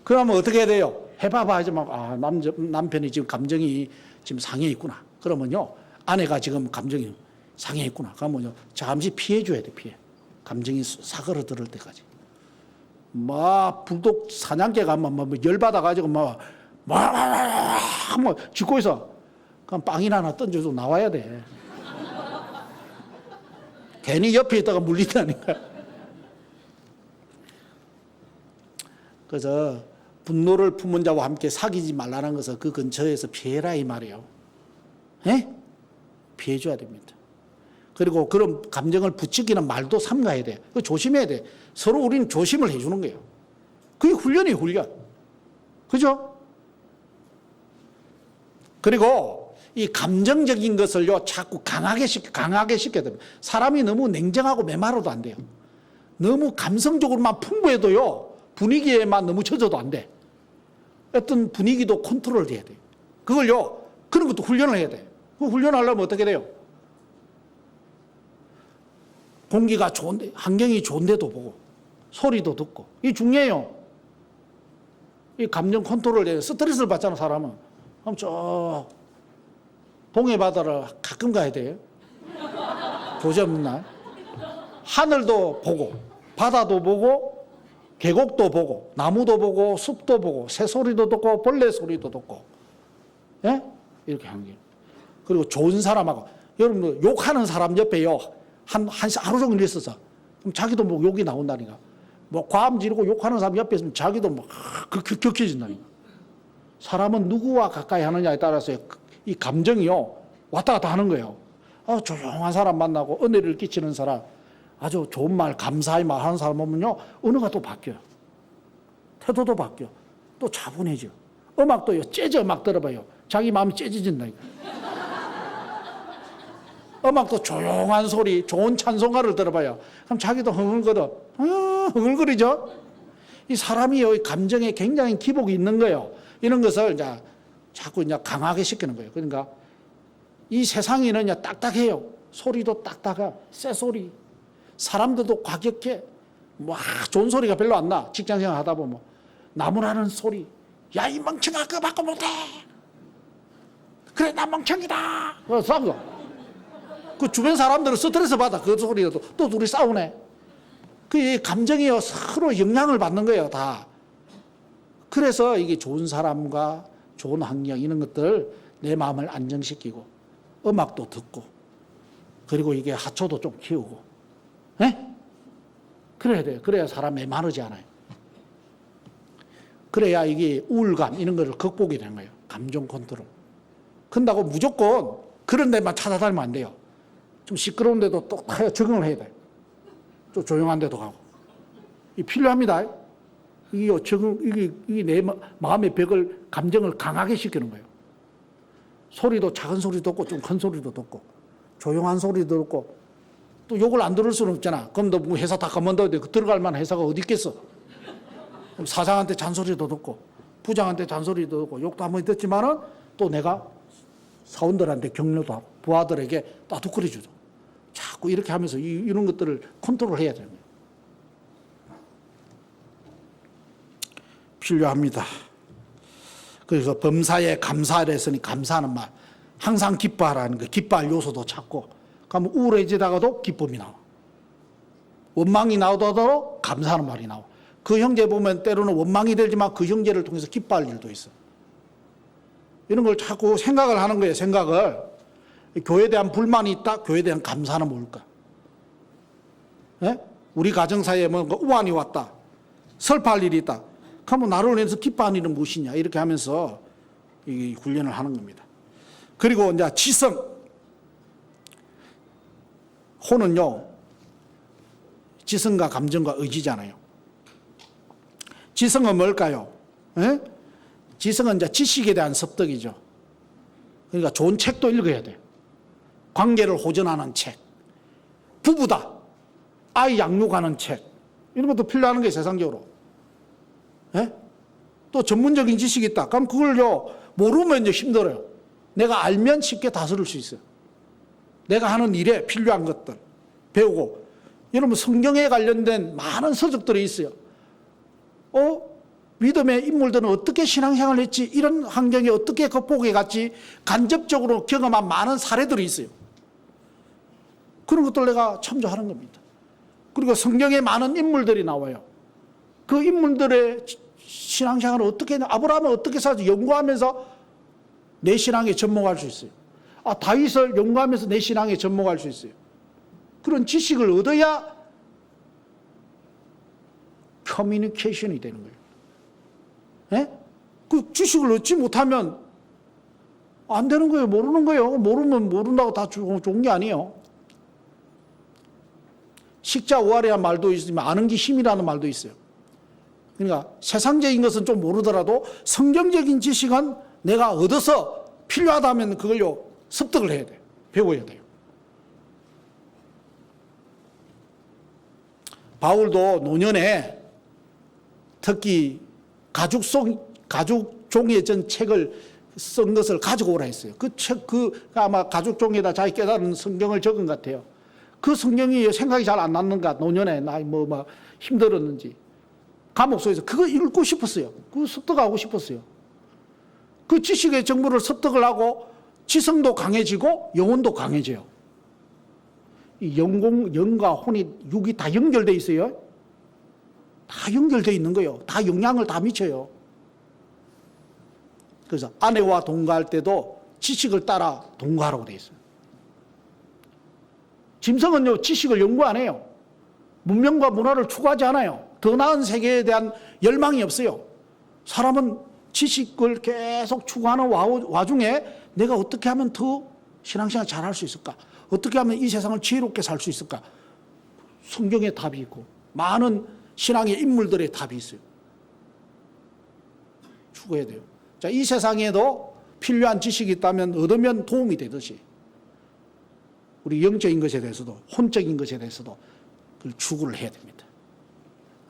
그러면 어떻게 해야 돼요? 해봐봐 하지만, 남편이 지금 감정이 지금 상해 있구나. 그러면요, 아내가 지금 감정이 상해 있구나. 그러면요, 잠시 피해줘야 돼, 피해. 감정이 사그러들 때까지. 불독 사냥개 가면 열받아가지고 짖고 있어. 그럼 빵이나 하나 던져서 나와야 돼. 괜히 옆에 있다가 물린다니까. 그래서 분노를 품은 자와 함께 사귀지 말라는 것은 그 근처에서 피해라 이 말이에요. 피해줘야 됩니다. 그리고 그런 감정을 부추기는 말도 삼가야 돼. 그거 조심해야 돼. 서로 우리는 조심을 해주는 거예요. 그게 훈련이에요, 훈련. 그죠? 그리고 이 감정적인 것을요, 자꾸 강하게 시켜야 됩니다. 사람이 너무 냉정하고 메마르도 안 돼요. 너무 감성적으로만 풍부해도요, 분위기에만 너무 젖어도 안 돼. 어떤 분위기도 컨트롤 해야 돼요. 그걸요, 그런 것도 훈련을 해야 돼. 그 훈련하려면 어떻게 돼요? 공기가 좋은데, 환경이 좋은데도 보고, 소리도 듣고. 이게 중요해요. 이 감정 컨트롤에 스트레스를 받잖아, 사람은. 그럼 저 동해 바다를 가끔 가야 돼요. 교제 없는 날. 하늘도 보고, 바다도 보고, 계곡도 보고, 나무도 보고, 숲도 보고, 새소리도 듣고, 벌레 소리도 듣고. 예? 이렇게 하는 거예요. 그리고 좋은 사람하고, 여러분, 욕하는 사람 옆에요. 하루 종일 있어서. 그럼 자기도 욕이 나온다니까. 과음 지르고 욕하는 사람 옆에 있으면 자기도 격해진다니까. 사람은 누구와 가까이 하느냐에 따라서 이 감정이요, 왔다 갔다 하는 거예요. 조용한 사람 만나고 은혜를 끼치는 사람, 아주 좋은 말, 감사의 말 하는 사람 보면요, 언어가 또 바뀌어요. 태도도 바뀌어. 또 차분해져. 음악도요, 재즈 음악 들어봐요. 자기 마음이 재즈진다니까. 음악도 조용한 소리, 좋은 찬송가를 들어봐요. 그럼 자기도 흥얼거려. 흥얼거리죠? 이 사람이 이 감정에 굉장히 기복이 있는 거예요. 이런 것을 자꾸 강하게 시키는 거예요. 그러니까 이 세상에는 딱딱해요. 소리도 딱딱해. 새소리. 사람들도 과격해. 뭐 좋은 소리가 별로 안 나. 직장생활 하다 보면 나무라는 소리. 야, 이 멍청아, 그거 바꿔 못해. 그래, 나 멍청이다. 그래서 싸우죠. 그 주변 사람들은 스트레스 받아. 그 소리라도 또 둘이 싸우네. 그 감정이요, 서로 영향을 받는 거예요, 다. 그래서 이게 좋은 사람과 좋은 환경 이런 것들 내 마음을 안정시키고 음악도 듣고 그리고 이게 하초도 좀 키우고, 네? 그래야 돼요. 그래야 사람 메마르지 않아요. 그래야 이게 우울감 이런 거를 극복이 되는 거예요. 감정 컨트롤. 그런다고 무조건 그런 데만 찾아다니면 안 돼요. 좀 시끄러운 데도 또 적응을 해야 돼요. 좀 조용한 데도 가고. 이 필요합니다. 이게 적응, 이게 내 마음의 벽을, 감정을 강하게 시키는 거예요. 소리도 작은 소리도 없고 좀 큰 소리도 없고 조용한 소리도 없고 또 욕을 안 들을 수는 없잖아. 그럼 너 뭐 회사 다 그만둬야 돼. 들어갈 만한 회사가 어디 있겠어? 그럼 사장한테 잔소리도 듣고 부장한테 잔소리도 듣고 욕도 한번 듣지만은 또 내가 사원들한테 격려도 하고 부하들에게 따뜻거려 주죠. 자꾸 이렇게 하면서 이런 것들을 컨트롤 해야 되는 거예요. 필요합니다. 그래서 범사에 감사를 했으니 감사하는 말. 항상 기뻐하라는 거. 기뻐할 요소도 찾고. 그러면 우울해지다가도 기쁨이 나와. 원망이 나오더라도 감사하는 말이 나와. 그 형제 보면 때로는 원망이 되지만 그 형제를 통해서 기뻐할 일도 있어. 이런 걸 자꾸 생각을 하는 거예요. 생각을. 교회에 대한 불만이 있다. 교회에 대한 감사는 뭘까? 예? 우리 가정 사이에 뭔가 우환이 왔다. 슬퍼할 일이 있다. 그러면 나를 위해서 기뻐하는 일은 무엇이냐. 이렇게 하면서 이 훈련을 하는 겁니다. 그리고 이제 지성. 호는요, 지성과 감정과 의지잖아요. 지성은 뭘까요? 예? 지성은 이제 지식에 대한 습득이죠. 그러니까 좋은 책도 읽어야 돼요. 관계를 호전하는 책. 부부다. 아이 양육하는 책. 이런 것도 필요한 거예요, 세상적으로. 예? 또 전문적인 지식이 있다. 그럼 그걸요, 모르면 이제 힘들어요. 내가 알면 쉽게 다스릴 수 있어요. 내가 하는 일에 필요한 것들 배우고. 여러분, 성경에 관련된 많은 서적들이 있어요. 믿음의 인물들은 어떻게 신앙생활을 했지? 이런 환경에 어떻게 극복해 갔지? 간접적으로 경험한 많은 사례들이 있어요. 그런 것들 내가 참조하는 겁니다. 그리고 성경에 많은 인물들이 나와요. 그 인물들의 신앙생활을 어떻게, 아브라함은 어떻게 살지? 연구하면서 내 신앙에 접목할 수 있어요. 다윗을 연구하면서 내 신앙에 접목할 수 있어요. 그런 지식을 얻어야 커뮤니케이션이 되는 거예요. 예? 그 지식을 얻지 못하면 안 되는 거예요. 모르는 거예요. 모르면 모른다고 다 좋은 게 아니에요. 식자오하리라는 말도 있으면 아는 게 힘이라는 말도 있어요. 그러니까 세상적인 것은 좀 모르더라도 성경적인 지식은 내가 얻어서 필요하다면 그걸요 습득을 해야 돼요. 배워야 돼요. 바울도 노년에 특히 가죽 종이에 전 책을 쓴 것을 가지고 오라 했어요. 그 책, 아마 가죽 종이에다 자기 깨달은 성경을 적은 것 같아요. 그 성경이 생각이 잘 안 났는가, 노년에 막 힘들었는지. 감옥 속에서 그거 읽고 싶었어요. 그거 습득하고 싶었어요. 그 지식의 정보를 습득을 하고 지성도 강해지고 영혼도 강해져요. 이 영과 혼이, 육이 다 연결되어 있어요. 다 연결되어 있는 거예요. 다 영향을 다 미쳐요. 그래서 아내와 동거할 때도 지식을 따라 동거하라고 되어 있어요. 짐승은요, 지식을 연구 안 해요. 문명과 문화를 추구하지 않아요. 더 나은 세계에 대한 열망이 없어요. 사람은 지식을 계속 추구하는 와중에 내가 어떻게 하면 더 신앙생활 잘할 수 있을까? 어떻게 하면 이 세상을 지혜롭게 살 수 있을까? 성경에 답이 있고 많은 신앙의 인물들의 답이 있어요. 추구해야 돼요. 자, 이 세상에도 필요한 지식이 있다면 얻으면 도움이 되듯이 우리 영적인 것에 대해서도 혼적인 것에 대해서도 그걸 추구를 해야 됩니다.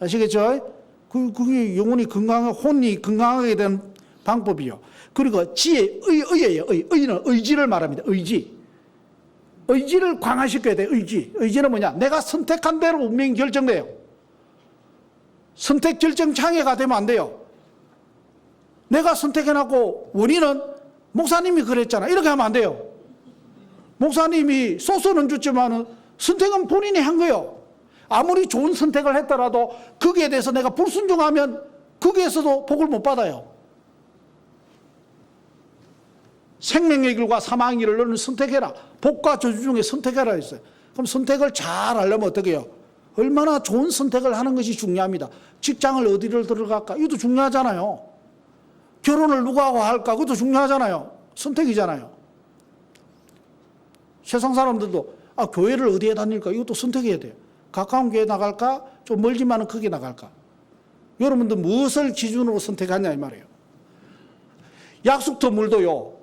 아시겠죠? 그게 영혼이 혼이 건강하게 되는 방법이요. 그리고 의예요. 의는 의지를 말합니다. 의지를 강화시켜야 돼요. 의지는 뭐냐? 내가 선택한 대로 운명이 결정돼요. 선택 결정 장애가 되면 안 돼요. 내가 선택해놨고 원인은 목사님이 그랬잖아. 이렇게 하면 안 돼요. 목사님이 소스는 줬지만 선택은 본인이 한 거예요. 아무리 좋은 선택을 했더라도 거기에 대해서 내가 불순종하면 거기에서도 복을 못 받아요. 생명의 길과 사망의 길을 너는 선택해라. 복과 저주 중에 선택해라 했어요. 그럼 선택을 잘 하려면 어떻게 해요? 얼마나 좋은 선택을 하는 것이 중요합니다. 직장을 어디를 들어갈까? 이것도 중요하잖아요. 결혼을 누구하고 할까? 그것도 중요하잖아요. 선택이잖아요. 세상 사람들도 교회를 어디에 다닐까? 이것도 선택해야 돼요. 가까운 교회 나갈까? 좀 멀지만은 크게 나갈까? 여러분들 무엇을 기준으로 선택하냐 이 말이에요. 약수터 물도요.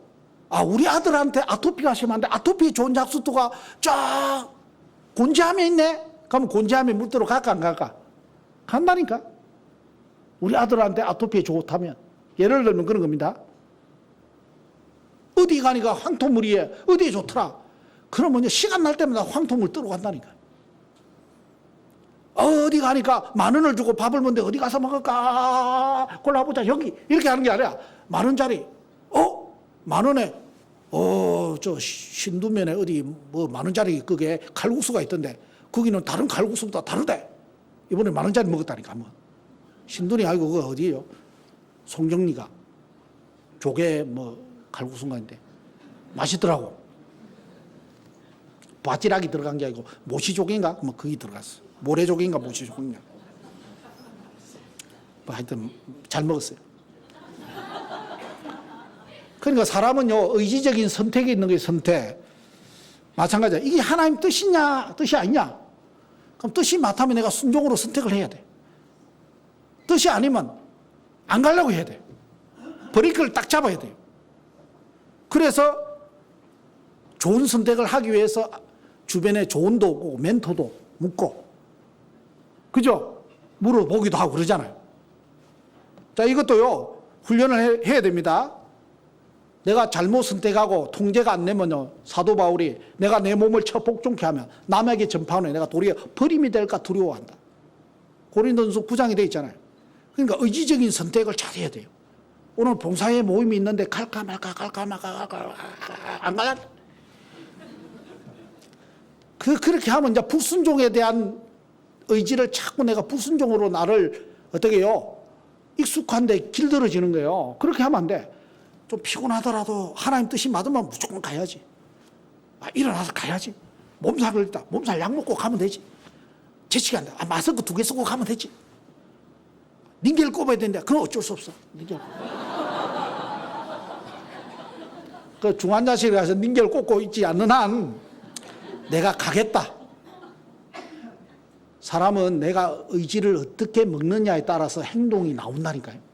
우리 아들한테 아토피가 심한데 아토피 좋은 약수터가 쫙 곤지암에 있네? 그러면 곤지암에 물도로 갈까 안 갈까? 간다니까. 우리 아들한테 아토피에 좋다면. 예를 들면 그런 겁니다. 어디 가니까 황토물이에 어디에 좋더라. 그러면 시간 날 때마다 황토물 뜨러 간다니까. 어디 가니까 10,000원을 주고 밥을 먹는데 어디 가서 먹을까 골라보자. 여기 이렇게 하는 게 아니라 10,000원짜리 10,000원에 저 신두면에 어디 뭐 10,000원짜리 그게 칼국수가 있던데 거기는 다른 칼국수보다 다르대. 이번에 10,000원짜리 먹었다니까. 뭐 신둔이 아니고 그거 어디예요? 송정리가 조개 뭐 칼국수인가인데 맛있더라고. 바지락이 들어간 게 아니고 모시조개인가? 뭐 거기 들어갔어. 모래조개인가 모시조개인가. 뭐 하여튼 잘 먹었어요. 그러니까 사람은요 의지적인 선택이 있는 거예요. 선택. 마찬가지야. 이게 하나님 뜻이냐 뜻이 아니냐. 그럼 뜻이 맞다면 내가 순종으로 선택을 해야 돼. 뜻이 아니면 안 가려고 해야 돼. 브레이크를 딱 잡아야 돼요. 그래서 좋은 선택을 하기 위해서 주변에 조언도 오고 멘토도 묻고 그죠? 물어보기도 하고 그러잖아요. 자, 이것도요 훈련을 해야 됩니다. 내가 잘못 선택하고 통제가 안 되면요 사도 바울이 내가 내 몸을 쳐 복종케 하면 남에게 전파하는 내가 도리어 버림이 될까 두려워한다. 고린도전서 9장에 되어 있잖아요. 그러니까 의지적인 선택을 잘 해야 돼요. 오늘 봉사회 모임이 있는데 갈까 말까 안 가야 돼. 그렇게 하면 이제 불순종에 대한 의지를 자꾸 내가 불순종으로 나를 어떻게 해요? 익숙한데 길들어지는 거예요. 그렇게 하면 안 돼. 좀 피곤하더라도 하나님 뜻이 맞으면 무조건 가야지. 일어나서 가야지. 몸살 걸렸다. 몸살 약 먹고 가면 되지. 재치가 안 돼. 마스크 2개 쓰고 가면 되지. 닌겔 꼽아야 되는데 그건 어쩔 수 없어. 닌겔. 그 중환자실에 가서 닌겔 꽂고 있지 않는 한 내가 가겠다. 사람은 내가 의지를 어떻게 먹느냐에 따라서 행동이 나온다니까요.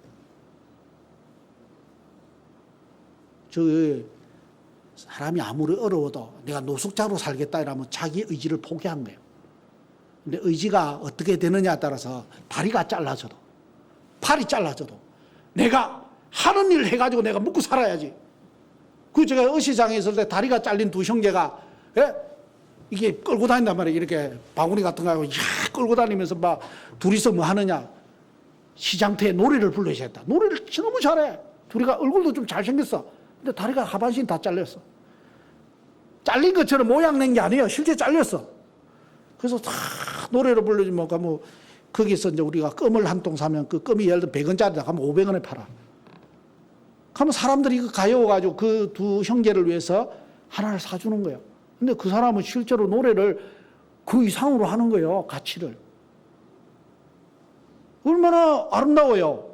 사람이 아무리 어려워도 내가 노숙자로 살겠다 이러면 자기 의지를 포기한 거예요. 근데 의지가 어떻게 되느냐에 따라서 다리가 잘라져도 팔이 잘라져도 내가 하는 일을 해가지고 내가 먹고 살아야지. 제가 어시장에 있을 때 다리가 잘린 2 형제가 이게 끌고 다닌단 말이에요. 이렇게 바구니 같은 거 하고 끌고 다니면서 막 둘이서 뭐 하느냐. 시장터에 노래를 불러야 했다. 노래를 너무 잘해. 둘이가 얼굴도 좀 잘생겼어. 근데 다리가 하반신 다 잘렸어. 잘린 것처럼 모양 낸 게 아니에요. 실제 잘렸어. 그래서 다 노래를 불러주면 거기서 이제 우리가 껌을 한 통 사면 그 껌이 예를 들어 100원짜리다 하면 500원에 팔아. 그러면 사람들이 이거 가여워가지고 그 2 형제를 위해서 하나를 사주는 거예요. 근데 그 사람은 실제로 노래를 그 이상으로 하는 거예요. 가치를. 얼마나 아름다워요.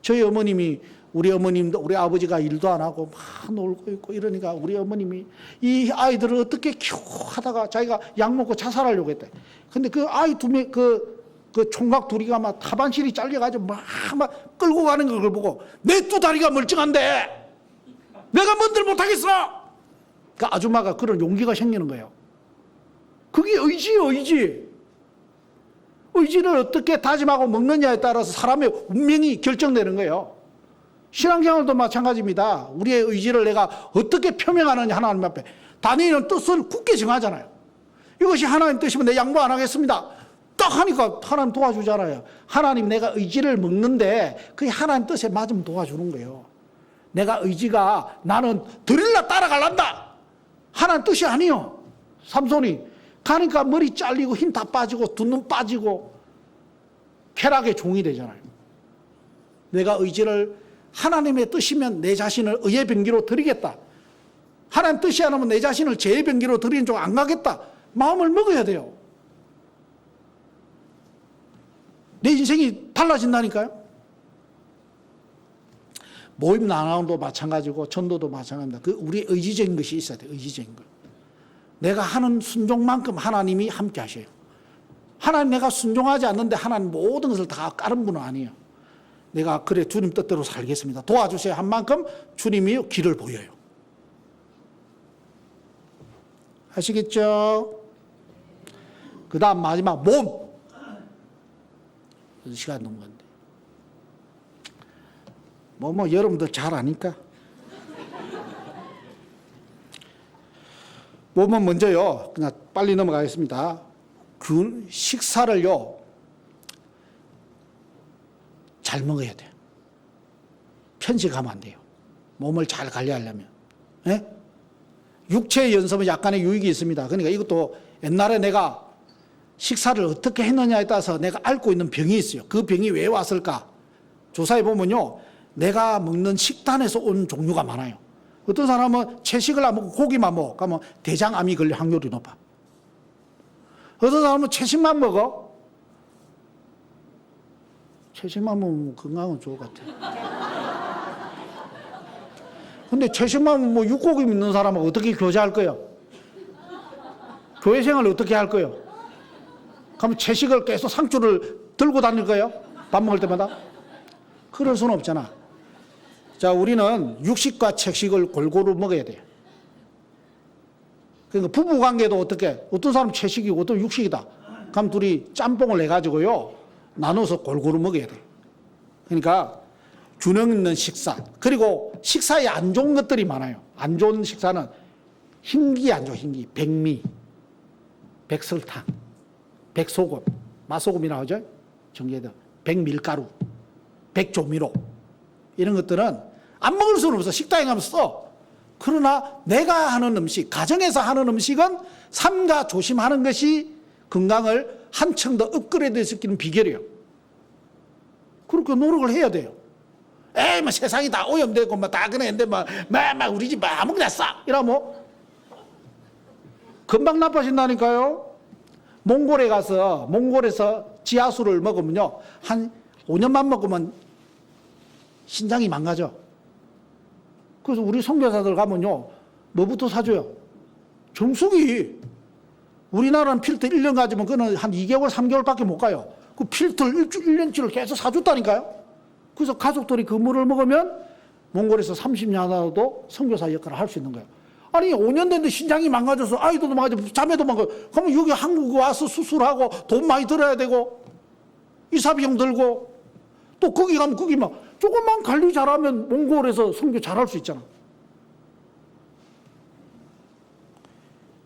저희 어머님이 우리 어머님도 우리 아버지가 일도 안 하고 막 놀고 있고 이러니까 우리 어머님이 이 아이들을 어떻게 키우하다가 자기가 약 먹고 자살하려고 했대. 근데 그 아이 2명 그 총각 2이가 막 하반신이 잘려가지고 막 끌고 가는 걸 보고 내 2 다리가 멀쩡한데 내가 뭔들 못하겠어. 그 아줌마가 그런 용기가 생기는 거예요. 그게 의지예요, 의지. 의지를 어떻게 다짐하고 먹느냐에 따라서 사람의 운명이 결정되는 거예요. 신앙생활도 마찬가지입니다. 우리의 의지를 내가 어떻게 표명하느냐 하나님 앞에. 다니엘은 뜻을 굳게 정하잖아요. 이것이 하나님 뜻이면 내 양보 안 하겠습니다. 딱 하니까 하나님 도와주잖아요. 하나님 내가 의지를 먹는데 그게 하나님 뜻에 맞으면 도와주는 거예요. 내가 의지가 나는 드릴라 따라갈란다. 하나님 뜻이 아니요. 삼손이 가니까 머리 잘리고 힘 다 빠지고 두 눈 빠지고 쾌락의 종이 되잖아요. 내가 의지를 하나님의 뜻이면 내 자신을 의의 병기로 드리겠다. 하나님 뜻이 아니면 내 자신을 죄의 병기로 드리는 쪽 안 가겠다. 마음을 먹어야 돼요. 내 인생이 달라진다니까요. 모임 나눔도 마찬가지고 전도도 마찬가지입니다. 그 우리 의지적인 것이 있어야 돼요. 의지적인 것. 내가 하는 순종만큼 하나님이 함께 하셔요. 하나님 내가 순종하지 않는데 하나님 모든 것을 다 까는 분은 아니에요. 내가 그래 주님 뜻대로 살겠습니다. 도와주세요 한 만큼 주님이 길을 보여요. 아시겠죠? 그 다음 마지막 몸. 시간 넘은 건데. 여러분들 잘 아니까. 몸은 먼저요. 그냥 빨리 넘어가겠습니다. 식사를요. 잘 먹어야 돼요. 편식하면 안 돼요. 몸을 잘 관리하려면. 예? 육체의 연습은 약간의 유익이 있습니다. 그러니까 이것도 옛날에 내가 식사를 어떻게 했느냐에 따라서 내가 앓고 있는 병이 있어요. 그 병이 왜 왔을까? 조사해 보면요. 내가 먹는 식단에서 온 종류가 많아요. 어떤 사람은 채식을 안 먹고 고기만 먹어. 그러면 대장암이 걸릴 확률이 높아. 어떤 사람은 채식만 먹어. 채식만 먹으면 건강은 좋을 것 같아. 근데 채식만 먹으면 육고기 믿는 사람은 어떻게 교제할 거예요? 교회 생활을 어떻게 할 거예요? 그러면 채식을 계속 상추를 들고 다닐 거예요? 밥 먹을 때마다? 그럴 수는 없잖아. 자, 우리는 육식과 채식을 골고루 먹어야 돼요. 그러니까 부부 관계도 어떻게, 어떤 사람은 채식이고 어떤 육식이다. 그럼 둘이 짬뽕을 해가지고요, 나눠서 골고루 먹어야 돼요. 그러니까 균형 있는 식사. 그리고 식사에 안 좋은 것들이 많아요. 안 좋은 식사는 흰기 안 좋아, 흰기. 백미, 백설탕, 백소금, 맛소금이라고 하죠. 정리해도 백밀가루, 백조미료. 이런 것들은 안 먹을 수는 없어. 식당에 가면 써. 그러나 내가 하는 음식, 가정에서 하는 음식은 삼가 조심하는 것이 건강을 한층 더 업그레이드 시키는 비결이에요. 그렇게 노력을 해야 돼요. 에이, 세상이 다 오염되고, 다 그랬는데, 우리 집 아무거나 싸! 이러면 금방 나빠진다니까요. 몽골에서 지하수를 먹으면요, 한 5년만 먹으면 신장이 망가져. 그래서 우리 선교사들 가면요, 뭐부터 사줘요? 정수기. 우리나라는 필터 1년 가지면 그거는 한 2개월, 3개월밖에 못 가요. 그 필터를 1년치를 계속 사줬다니까요. 그래서 가족들이 그 물을 먹으면 몽골에서 30년 하나도 선교사 역할을 할 수 있는 거예요. 아니 5년 됐는데 신장이 망가져서 아이들도 망가지고 자매도 망가지고, 그러면 여기 한국 와서 수술하고 돈 많이 들어야 되고 이사비용 들고, 또 거기 가면 거기 막 조금만 관리 잘하면 몽골에서 선교 잘할 수 있잖아.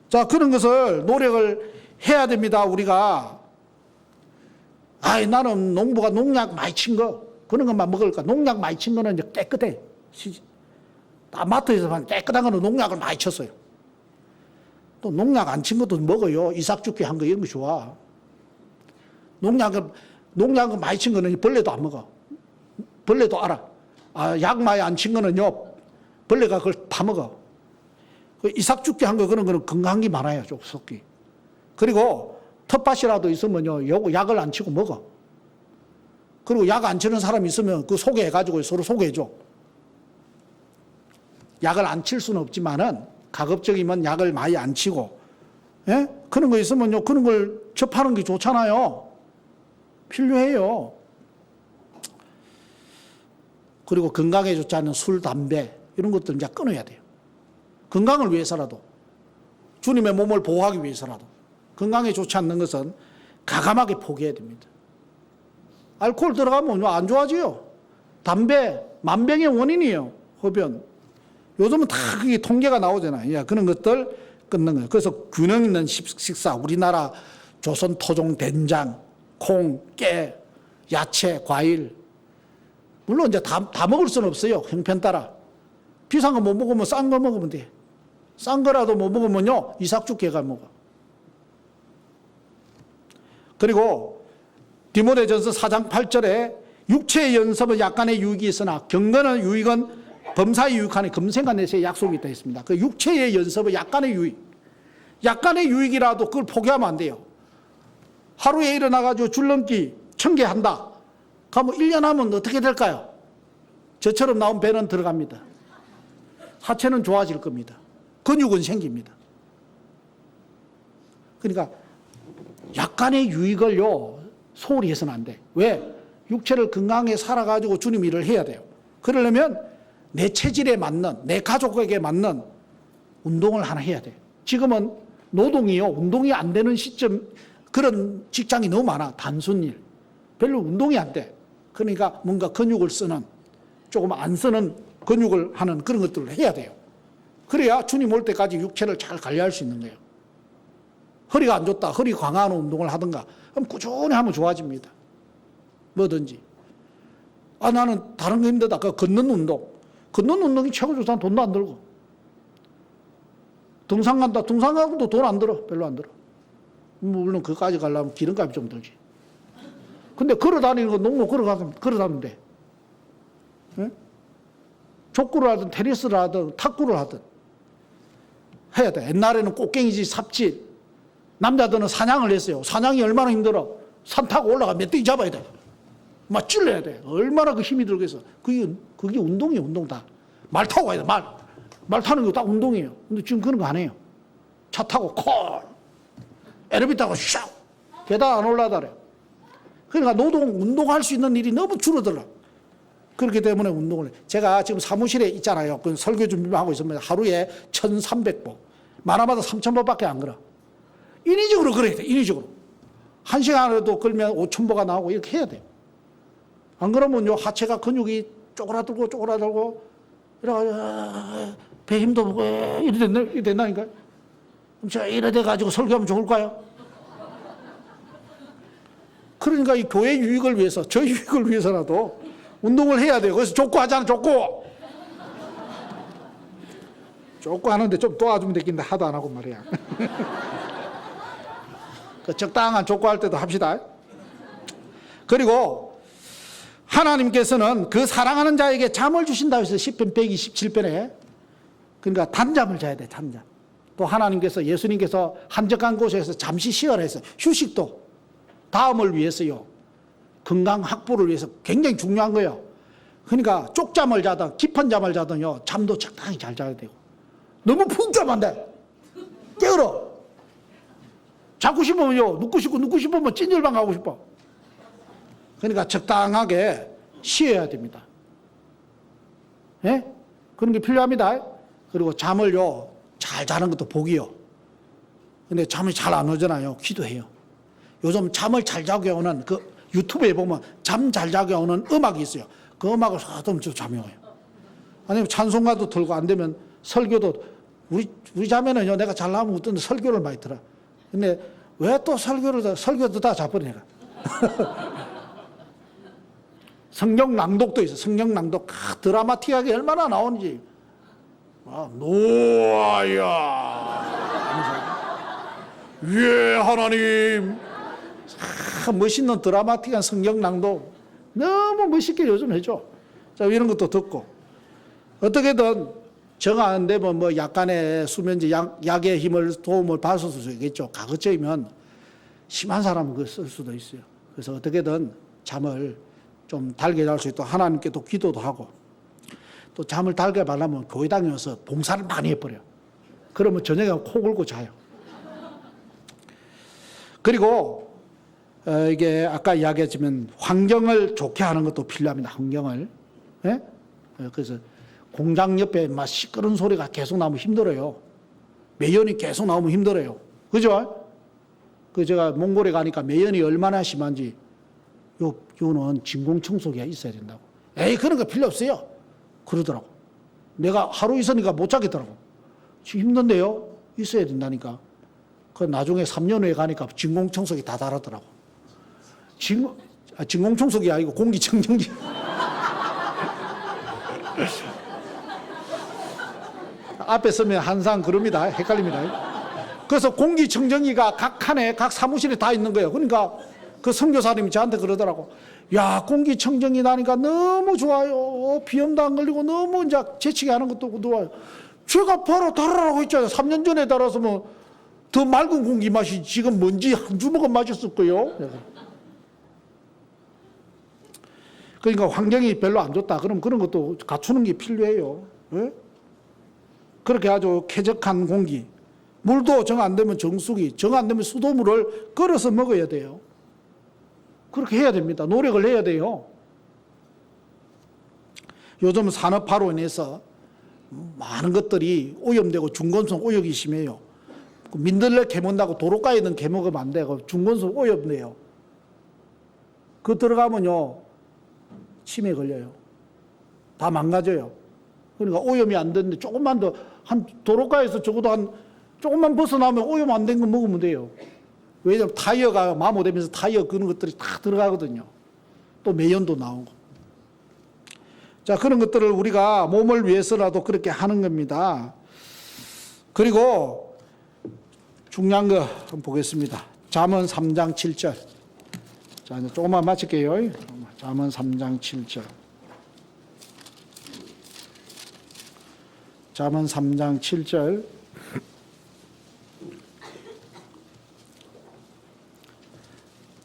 자, 그런 것을 노력을 해야 됩니다. 우리가 나는 농부가 농약 많이 친 거 그런 것만 먹을까? 농약 많이 친 거는 이제 깨끗해. 다 마트에서 깨끗한 거는 농약을 많이 쳤어요. 또 농약 안 친 것도 먹어요. 이삭죽기 한 거 이런 거 좋아. 농약을 많이 친 거는 벌레도 안 먹어. 벌레도 알아. 약 많이 안 친 거는요, 벌레가 그걸 다 먹어. 그 이삭죽기 한 거 그런 거는 건강한 게 많아요. 족속기. 그리고 텃밭이라도 있으면요, 요거 약을 안 치고 먹어. 그리고 약 안 치는 사람이 있으면 그 소개해가지고 서로 소개해줘. 약을 안 칠 수는 없지만은 가급적이면 약을 많이 안 치고, 예? 그런 거 있으면요, 그런 걸 접하는 게 좋잖아요. 필요해요. 그리고 건강에 좋지 않은 술, 담배 이런 것들 이제 끊어야 돼요. 건강을 위해서라도, 주님의 몸을 보호하기 위해서라도 건강에 좋지 않는 것은 가감하게 포기해야 됩니다. 알코올 들어가면 안 좋아져요. 담배, 만병의 원인이에요. 흡연. 요즘은 다 그게 통계가 나오잖아요. 그런 것들 끊는 거예요. 그래서 균형 있는 식사, 우리나라 조선 토종 된장, 콩, 깨, 야채, 과일. 물론 이제 다 먹을 수는 없어요. 형편 따라. 비싼 거 못 먹으면 싼 거 먹으면 돼. 싼 거라도 못 먹으면요, 이삭죽 개가 먹어. 그리고 디모데전서 4장 8절에 육체의 연습은 약간의 유익이 있으나 경건의 유익은 범사에 유익하니 금생과 내세에 약속이 있다 했습니다. 그 육체의 연습은 약간의 유익. 약간의 유익이라도 그걸 포기하면 안 돼요. 하루에 일어나가지고 줄넘기 1000개 한다. 그러면 1년 하면 어떻게 될까요? 저처럼 나온 배는 들어갑니다. 하체는 좋아질 겁니다. 근육은 생깁니다. 그러니까 약간의 유익을요, 소홀히 해서는 안 돼. 왜? 육체를 건강하게 살아가지고 주님 일을 해야 돼요. 그러려면 내 체질에 맞는, 내 가족에게 맞는 운동을 하나 해야 돼. 지금은 노동이요, 운동이 안 되는 시점, 그런 직장이 너무 많아. 단순 일. 별로 운동이 안 돼. 그러니까 뭔가 근육을 쓰는, 조금 안 쓰는 근육을 하는 그런 것들을 해야 돼요. 그래야 주님 올 때까지 육체를 잘 관리할 수 있는 거예요. 허리가 안 좋다, 허리 강화하는 운동을 하든가, 그럼 꾸준히 하면 좋아집니다. 뭐든지. 아, 나는 다른 거 힘들다. 그 걷는 운동. 걷는 운동이 최고 좋다. 돈도 안 들고. 등산 간다. 등산 가고도 돈 안 들어. 별로 안 들어. 물론 그까지 가려면 기름값이 좀 들지. 근데 걸어 다니는 거 농로 걸어 다니면 돼. 네? 족구를 하든 테니스를 하든 탁구를 하든 해야 돼. 옛날에는 꽃갱이지 삽질. 남자들은 사냥을 했어요. 사냥이 얼마나 힘들어. 산 타고 올라가 멧돼지 잡아야 돼. 막 찔러야 돼. 얼마나 그 힘이 들겠어. 그게 운동이에요, 운동 다. 말 타고 가야 돼, 말. 말 타는 거 다 운동이에요. 근데 지금 그런 거 안 해요. 차 타고 콜. 엘리베이터 타고 샥. 계단 안 올라다래. 그러니까 운동할 수 있는 일이 너무 줄어들어. 그렇기 때문에 운동을 해. 제가 지금 사무실에 있잖아요. 그 설교 준비하고 있으면 하루에 1300보. 많아봐도 3000보밖에 안 걸어. 인위적으로 그래야 돼, 인위적으로. 1시간에도 걸면 5000보가 나오고 이렇게 해야 돼요. 안 그러면요, 하체가 근육이 쪼그라들고, 배 힘도 없고, 이래 된다니까요. 그럼 제가 이래 돼가지고 설교하면 좋을까요? 그러니까 이 교회 유익을 위해서, 저희 유익을 위해서라도 운동을 해야 돼요. 그래서 족구 하잖아, 족구. 족구 하는데 좀 도와주면 되겠는데 하도 안 하고 말이야. 그 적당한 족구 할 때도 합시다. 그리고 하나님께서는 그 사랑하는 자에게 잠을 주신다고 해서 10편 127편에 그러니까 단잠을 자야 돼, 단잠. 또 하나님께서 예수님께서 한적한 곳에서 잠시 쉬어라 해서 휴식도 다음을 위해서요. 건강 확보를 위해서 굉장히 중요한 거예요. 그러니까 쪽잠을 자든 깊은 잠을 자든요. 잠도 적당히 잘 자야 되고. 너무 푹 자면 안 돼. 깨어러. 자고 싶으면요. 눕고 싶으면 찐질방 가고 싶어. 그러니까 적당하게 쉬어야 됩니다. 예? 그런 게 필요합니다. 그리고 잠을요, 잘 자는 것도 복이요. 근데 잠이 잘 안 오잖아요. 기도해요. 요즘 잠을 잘 자게 오는 그 유튜브에 보면 잠 잘 자게 오는 음악이 있어요. 그 음악을 하면 잠이 와요. 아니면 찬송가도 틀고 안 되면 설교도 우리 자매는요, 내가 잘 나오면 어떤 설교를 많이 들어. 근데 왜 또 설교도 다 자버리니까. 성경 낭독도 있어. 성경 낭독 드라마틱하게 얼마나 나오는지. 노아야. 예, 하나님. 멋있는 드라마틱한 성경 낭독 너무 멋있게 요즘 해줘. 자, 이런 것도 듣고 어떻게든 정 안 되면 뭐 약간의 수면제 약의 힘을 도움을 받을 수 있겠죠. 가급적이면 심한 사람은 그걸 쓸 수도 있어요. 그래서 어떻게든 잠을 좀 달게 잘 수 있도록 하나님께 또 기도도 하고 또 잠을 달게 하려면 교회 다니면서 봉사를 많이 해버려. 그러면 저녁에 코 골고 자요. 그리고 이게 아까 이야기했지만 환경을 좋게 하는 것도 필요합니다. 환경을. 예? 그래서 공장 옆에 막 시끄러운 소리가 계속 나오면 힘들어요. 매연이 계속 나오면 힘들어요. 그죠? 그 제가 몽골에 가니까 매연이 얼마나 심한지 요는 진공청소기가 있어야 된다고. 에이, 그런 거 필요 없어요. 그러더라고. 내가 하루 있으니까 못 자겠더라고. 지금 힘든데요? 있어야 된다니까. 그 나중에 3년 후에 가니까 진공청소기 다 달았더라고. 진공청소기 아니고 공기청정기. 앞에 서면 항상 그럽니다. 헷갈립니다. 그래서 공기청정기가 각 칸에 각 사무실에 다 있는 거예요. 그러니까 그 선교사님이 저한테 그러더라고. 야, 공기청정기 나니까 너무 좋아요. 비염도 안 걸리고 너무 이제 재치게 하는 것도 좋아요. 제가 바로 달아라고 했잖아요. 3년 전에 달았으면 더 맑은 공기 맛이 지금 먼지 한 주먹은 마셨을 거예요. 그러니까 환경이 별로 안 좋다. 그럼 그런 것도 갖추는 게 필요해요. 네? 그렇게 아주 쾌적한 공기. 물도 정 안 되면 정수기, 정 안 되면 수돗물을 끓여서 먹어야 돼요. 그렇게 해야 됩니다. 노력을 해야 돼요. 요즘 산업화로 인해서 많은 것들이 오염되고 중건성 오염이 심해요. 민들레 개먹는다고 도로가에 있는 개 먹으면 안 되고 중건성 오염돼요. 그 들어가면요 치매 걸려요. 다 망가져요. 그러니까 오염이 안 되는데 조금만 더 한 도로가에서 적어도 한 조금만 벗어나면 오염 안 된 거 먹으면 돼요. 왜냐하면 타이어가 마모되면서 타이어 그런 것들이 다 들어가거든요. 또 매연도 나오고. 자, 그런 것들을 우리가 몸을 위해서라도 그렇게 하는 겁니다. 그리고 중요한 거 한번 보겠습니다. 잠언 3장 7절. 자, 이제 조금만 마칠게요. 잠언 3장 7절. 잠언 3장 7절.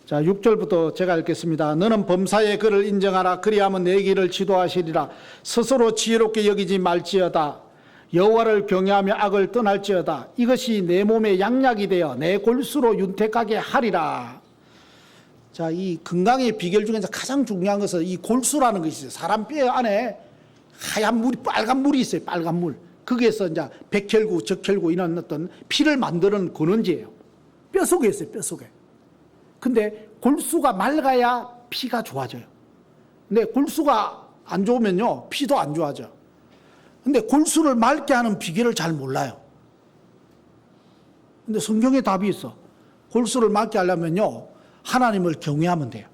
자, 6절부터 제가 읽겠습니다. 너는 범사의 그를 인정하라. 그리하면 내 길을 지도하시리라. 스스로 지혜롭게 여기지 말지어다. 여호와를 경외하며 악을 떠날지어다. 이것이 내 몸의 양약이 되어 내 골수로 윤택하게 하리라. 자, 이 건강의 비결 중에서 가장 중요한 것은 이 골수라는 것이 있어요. 사람 뼈 안에 하얀 물이, 빨간 물이 있어요. 빨간 물. 거기에서 이제 백혈구, 적혈구 이런 어떤 피를 만드는 근원지예요. 뼈 속에 있어요. 뼈 속에. 근데 골수가 맑아야 피가 좋아져요. 근데 골수가 안 좋으면요, 피도 안 좋아져. 근데 골수를 맑게 하는 비결을 잘 몰라요. 근데 성경에 답이 있어. 골수를 맑게 하려면요, 하나님을 경외하면 돼요.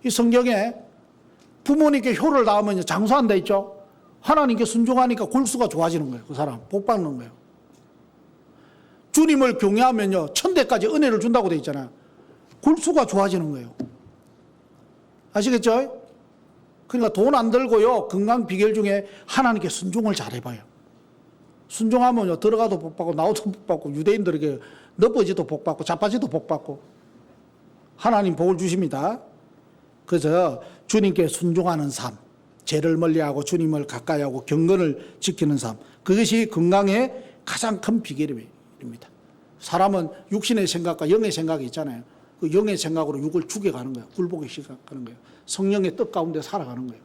이 성경에 부모님께 효를 다하면 장수한다 있죠? 하나님께 순종하니까 골수가 좋아지는 거예요. 그 사람, 복 받는 거예요. 주님을 경외하면요, 천대까지 은혜를 준다고 돼 있잖아요. 골수가 좋아지는 거예요. 아시겠죠? 그러니까 돈 안 들고요, 건강 비결 중에 하나님께 순종을 잘 해봐요. 순종하면요, 들어가도 복 받고, 나오도 복 받고, 유대인들에게 너버지도 복 받고, 자빠지도 복 받고, 하나님 복을 주십니다. 그래서 주님께 순종하는 삶, 죄를 멀리하고 주님을 가까이하고 경건을 지키는 삶, 그것이 건강의 가장 큰 비결입니다. 사람은 육신의 생각과 영의 생각이 있잖아요. 그 영의 생각으로 육을 죽여가는 거예요. 굴복에 시작하는 거예요. 성령의 뜻 가운데 살아가는 거예요.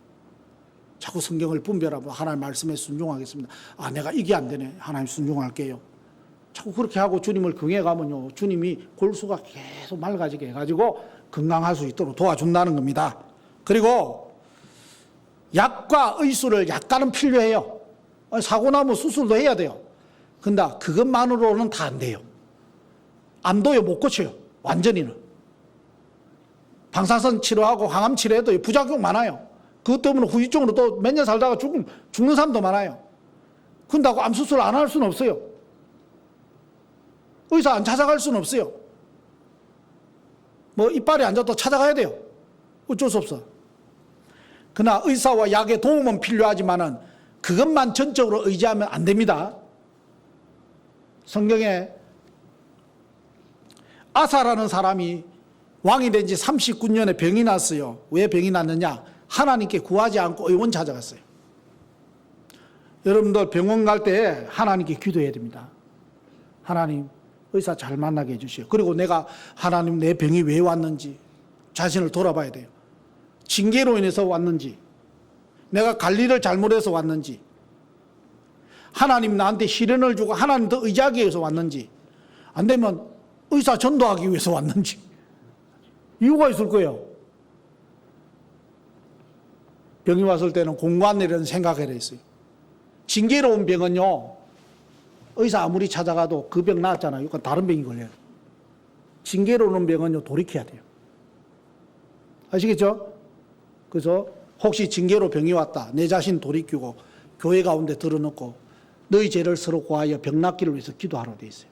자꾸 성경을 분별하고 하나님 말씀에 순종하겠습니다. 아, 내가 이게 안 되네. 하나님 순종할게요. 자꾸 그렇게 하고 주님을 경외가면요, 주님이 골수가 계속 맑아지게 해가지고 건강할 수 있도록 도와준다는 겁니다. 그리고 약과 의술을 약간은 필요해요. 사고 나면 수술도 해야 돼요. 근데 그것만으로는 다 안 돼요. 암도요 못 고쳐요. 완전히는. 방사선 치료하고 항암 치료해도 부작용 많아요. 그것 때문에 후유증으로 또 몇 년 살다가 죽는 사람도 많아요. 근다고 암 수술 안 할 수는 없어요. 의사 안 찾아갈 수는 없어요. 뭐 이빨이 안 좋다고 찾아가야 돼요. 어쩔 수 없어. 그러나 의사와 약의 도움은 필요하지만은 그것만 전적으로 의지하면 안 됩니다. 성경에 아사라는 사람이 왕이 된 지 39년에 병이 났어요. 왜 병이 났느냐? 하나님께 구하지 않고 의원 찾아갔어요. 여러분들 병원 갈 때 하나님께 기도해야 됩니다. 하나님, 의사 잘 만나게 해주시오. 그리고 내가 하나님 내 병이 왜 왔는지 자신을 돌아봐야 돼요. 징계로 인해서 왔는지, 내가 관리를 잘못해서 왔는지, 하나님 나한테 시련을 주고 하나님 더 의지하기 위해서 왔는지, 안 되면 의사 전도하기 위해서 왔는지 이유가 있을 거예요. 병이 왔을 때는 공관이라는 생각을 했어요. 징계로 온 병은요, 의사 아무리 찾아가도 그 병 나았잖아요. 그러니까 다른 병이 걸려요. 징계로 오는 병은요, 돌이켜야 돼요. 아시겠죠? 그래서 혹시 징계로 병이 왔다. 내 자신 돌이키고 교회 가운데 들어놓고 너희 죄를 서로 고하여 병 낫기를 위해서 기도하러 돼 있어요.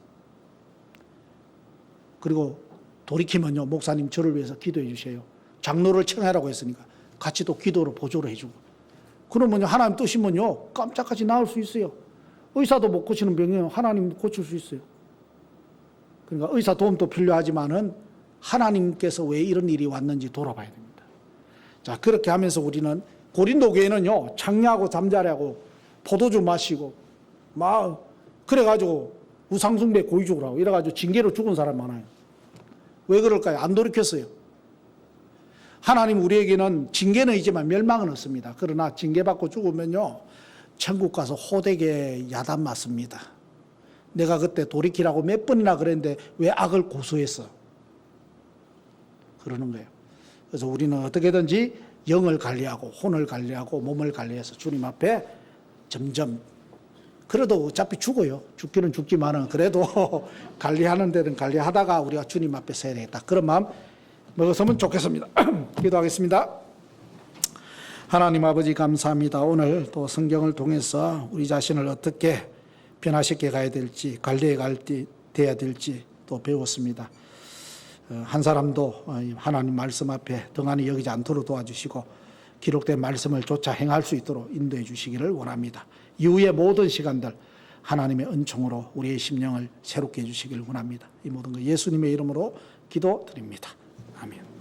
그리고 돌이키면요, 목사님 저를 위해서 기도해 주세요. 장로를 청하라고 했으니까 같이 또 기도로 보조를 해주고. 그러면요, 하나님 뜻이면요, 깜짝같이 나을 수 있어요. 의사도 못 고치는 병이요, 하나님 고칠 수 있어요. 그러니까 의사 도움도 필요하지만은 하나님께서 왜 이런 일이 왔는지 돌아봐야 됩니다. 자, 그렇게 하면서 우리는 고린도 교회는요, 창녀하고 잠자리하고 포도주 마시고 막 그래가지고 우상숭배 고의적으로 하고 이래가지고 징계로 죽은 사람 많아요. 왜 그럴까요? 안 돌이켰어요. 하나님 우리에게는 징계는 있지만 멸망은 없습니다. 그러나 징계받고 죽으면요, 천국 가서 호되게 야단 맞습니다. 내가 그때 돌이키라고 몇 번이나 그랬는데 왜 악을 고수했어? 그러는 거예요. 그래서 우리는 어떻게든지 영을 관리하고 혼을 관리하고 몸을 관리해서 주님 앞에 점점, 그래도 어차피 죽어요. 죽기는 죽지만은 그래도 관리하는 데는 관리하다가 우리가 주님 앞에 서야 되겠다. 그런 마음 먹었으면 좋겠습니다. 기도하겠습니다. 하나님 아버지 감사합니다. 오늘 또 성경을 통해서 우리 자신을 어떻게 변화시켜 가야 될지, 관리해 돼야 될지 또 배웠습니다. 한 사람도 하나님 말씀 앞에 등한히 여기지 않도록 도와주시고 기록된 말씀을 쫓아 행할 수 있도록 인도해 주시기를 원합니다. 이후의 모든 시간들 하나님의 은총으로 우리의 심령을 새롭게 해주시기를 원합니다. 이 모든 것 예수님의 이름으로 기도드립니다. 아멘.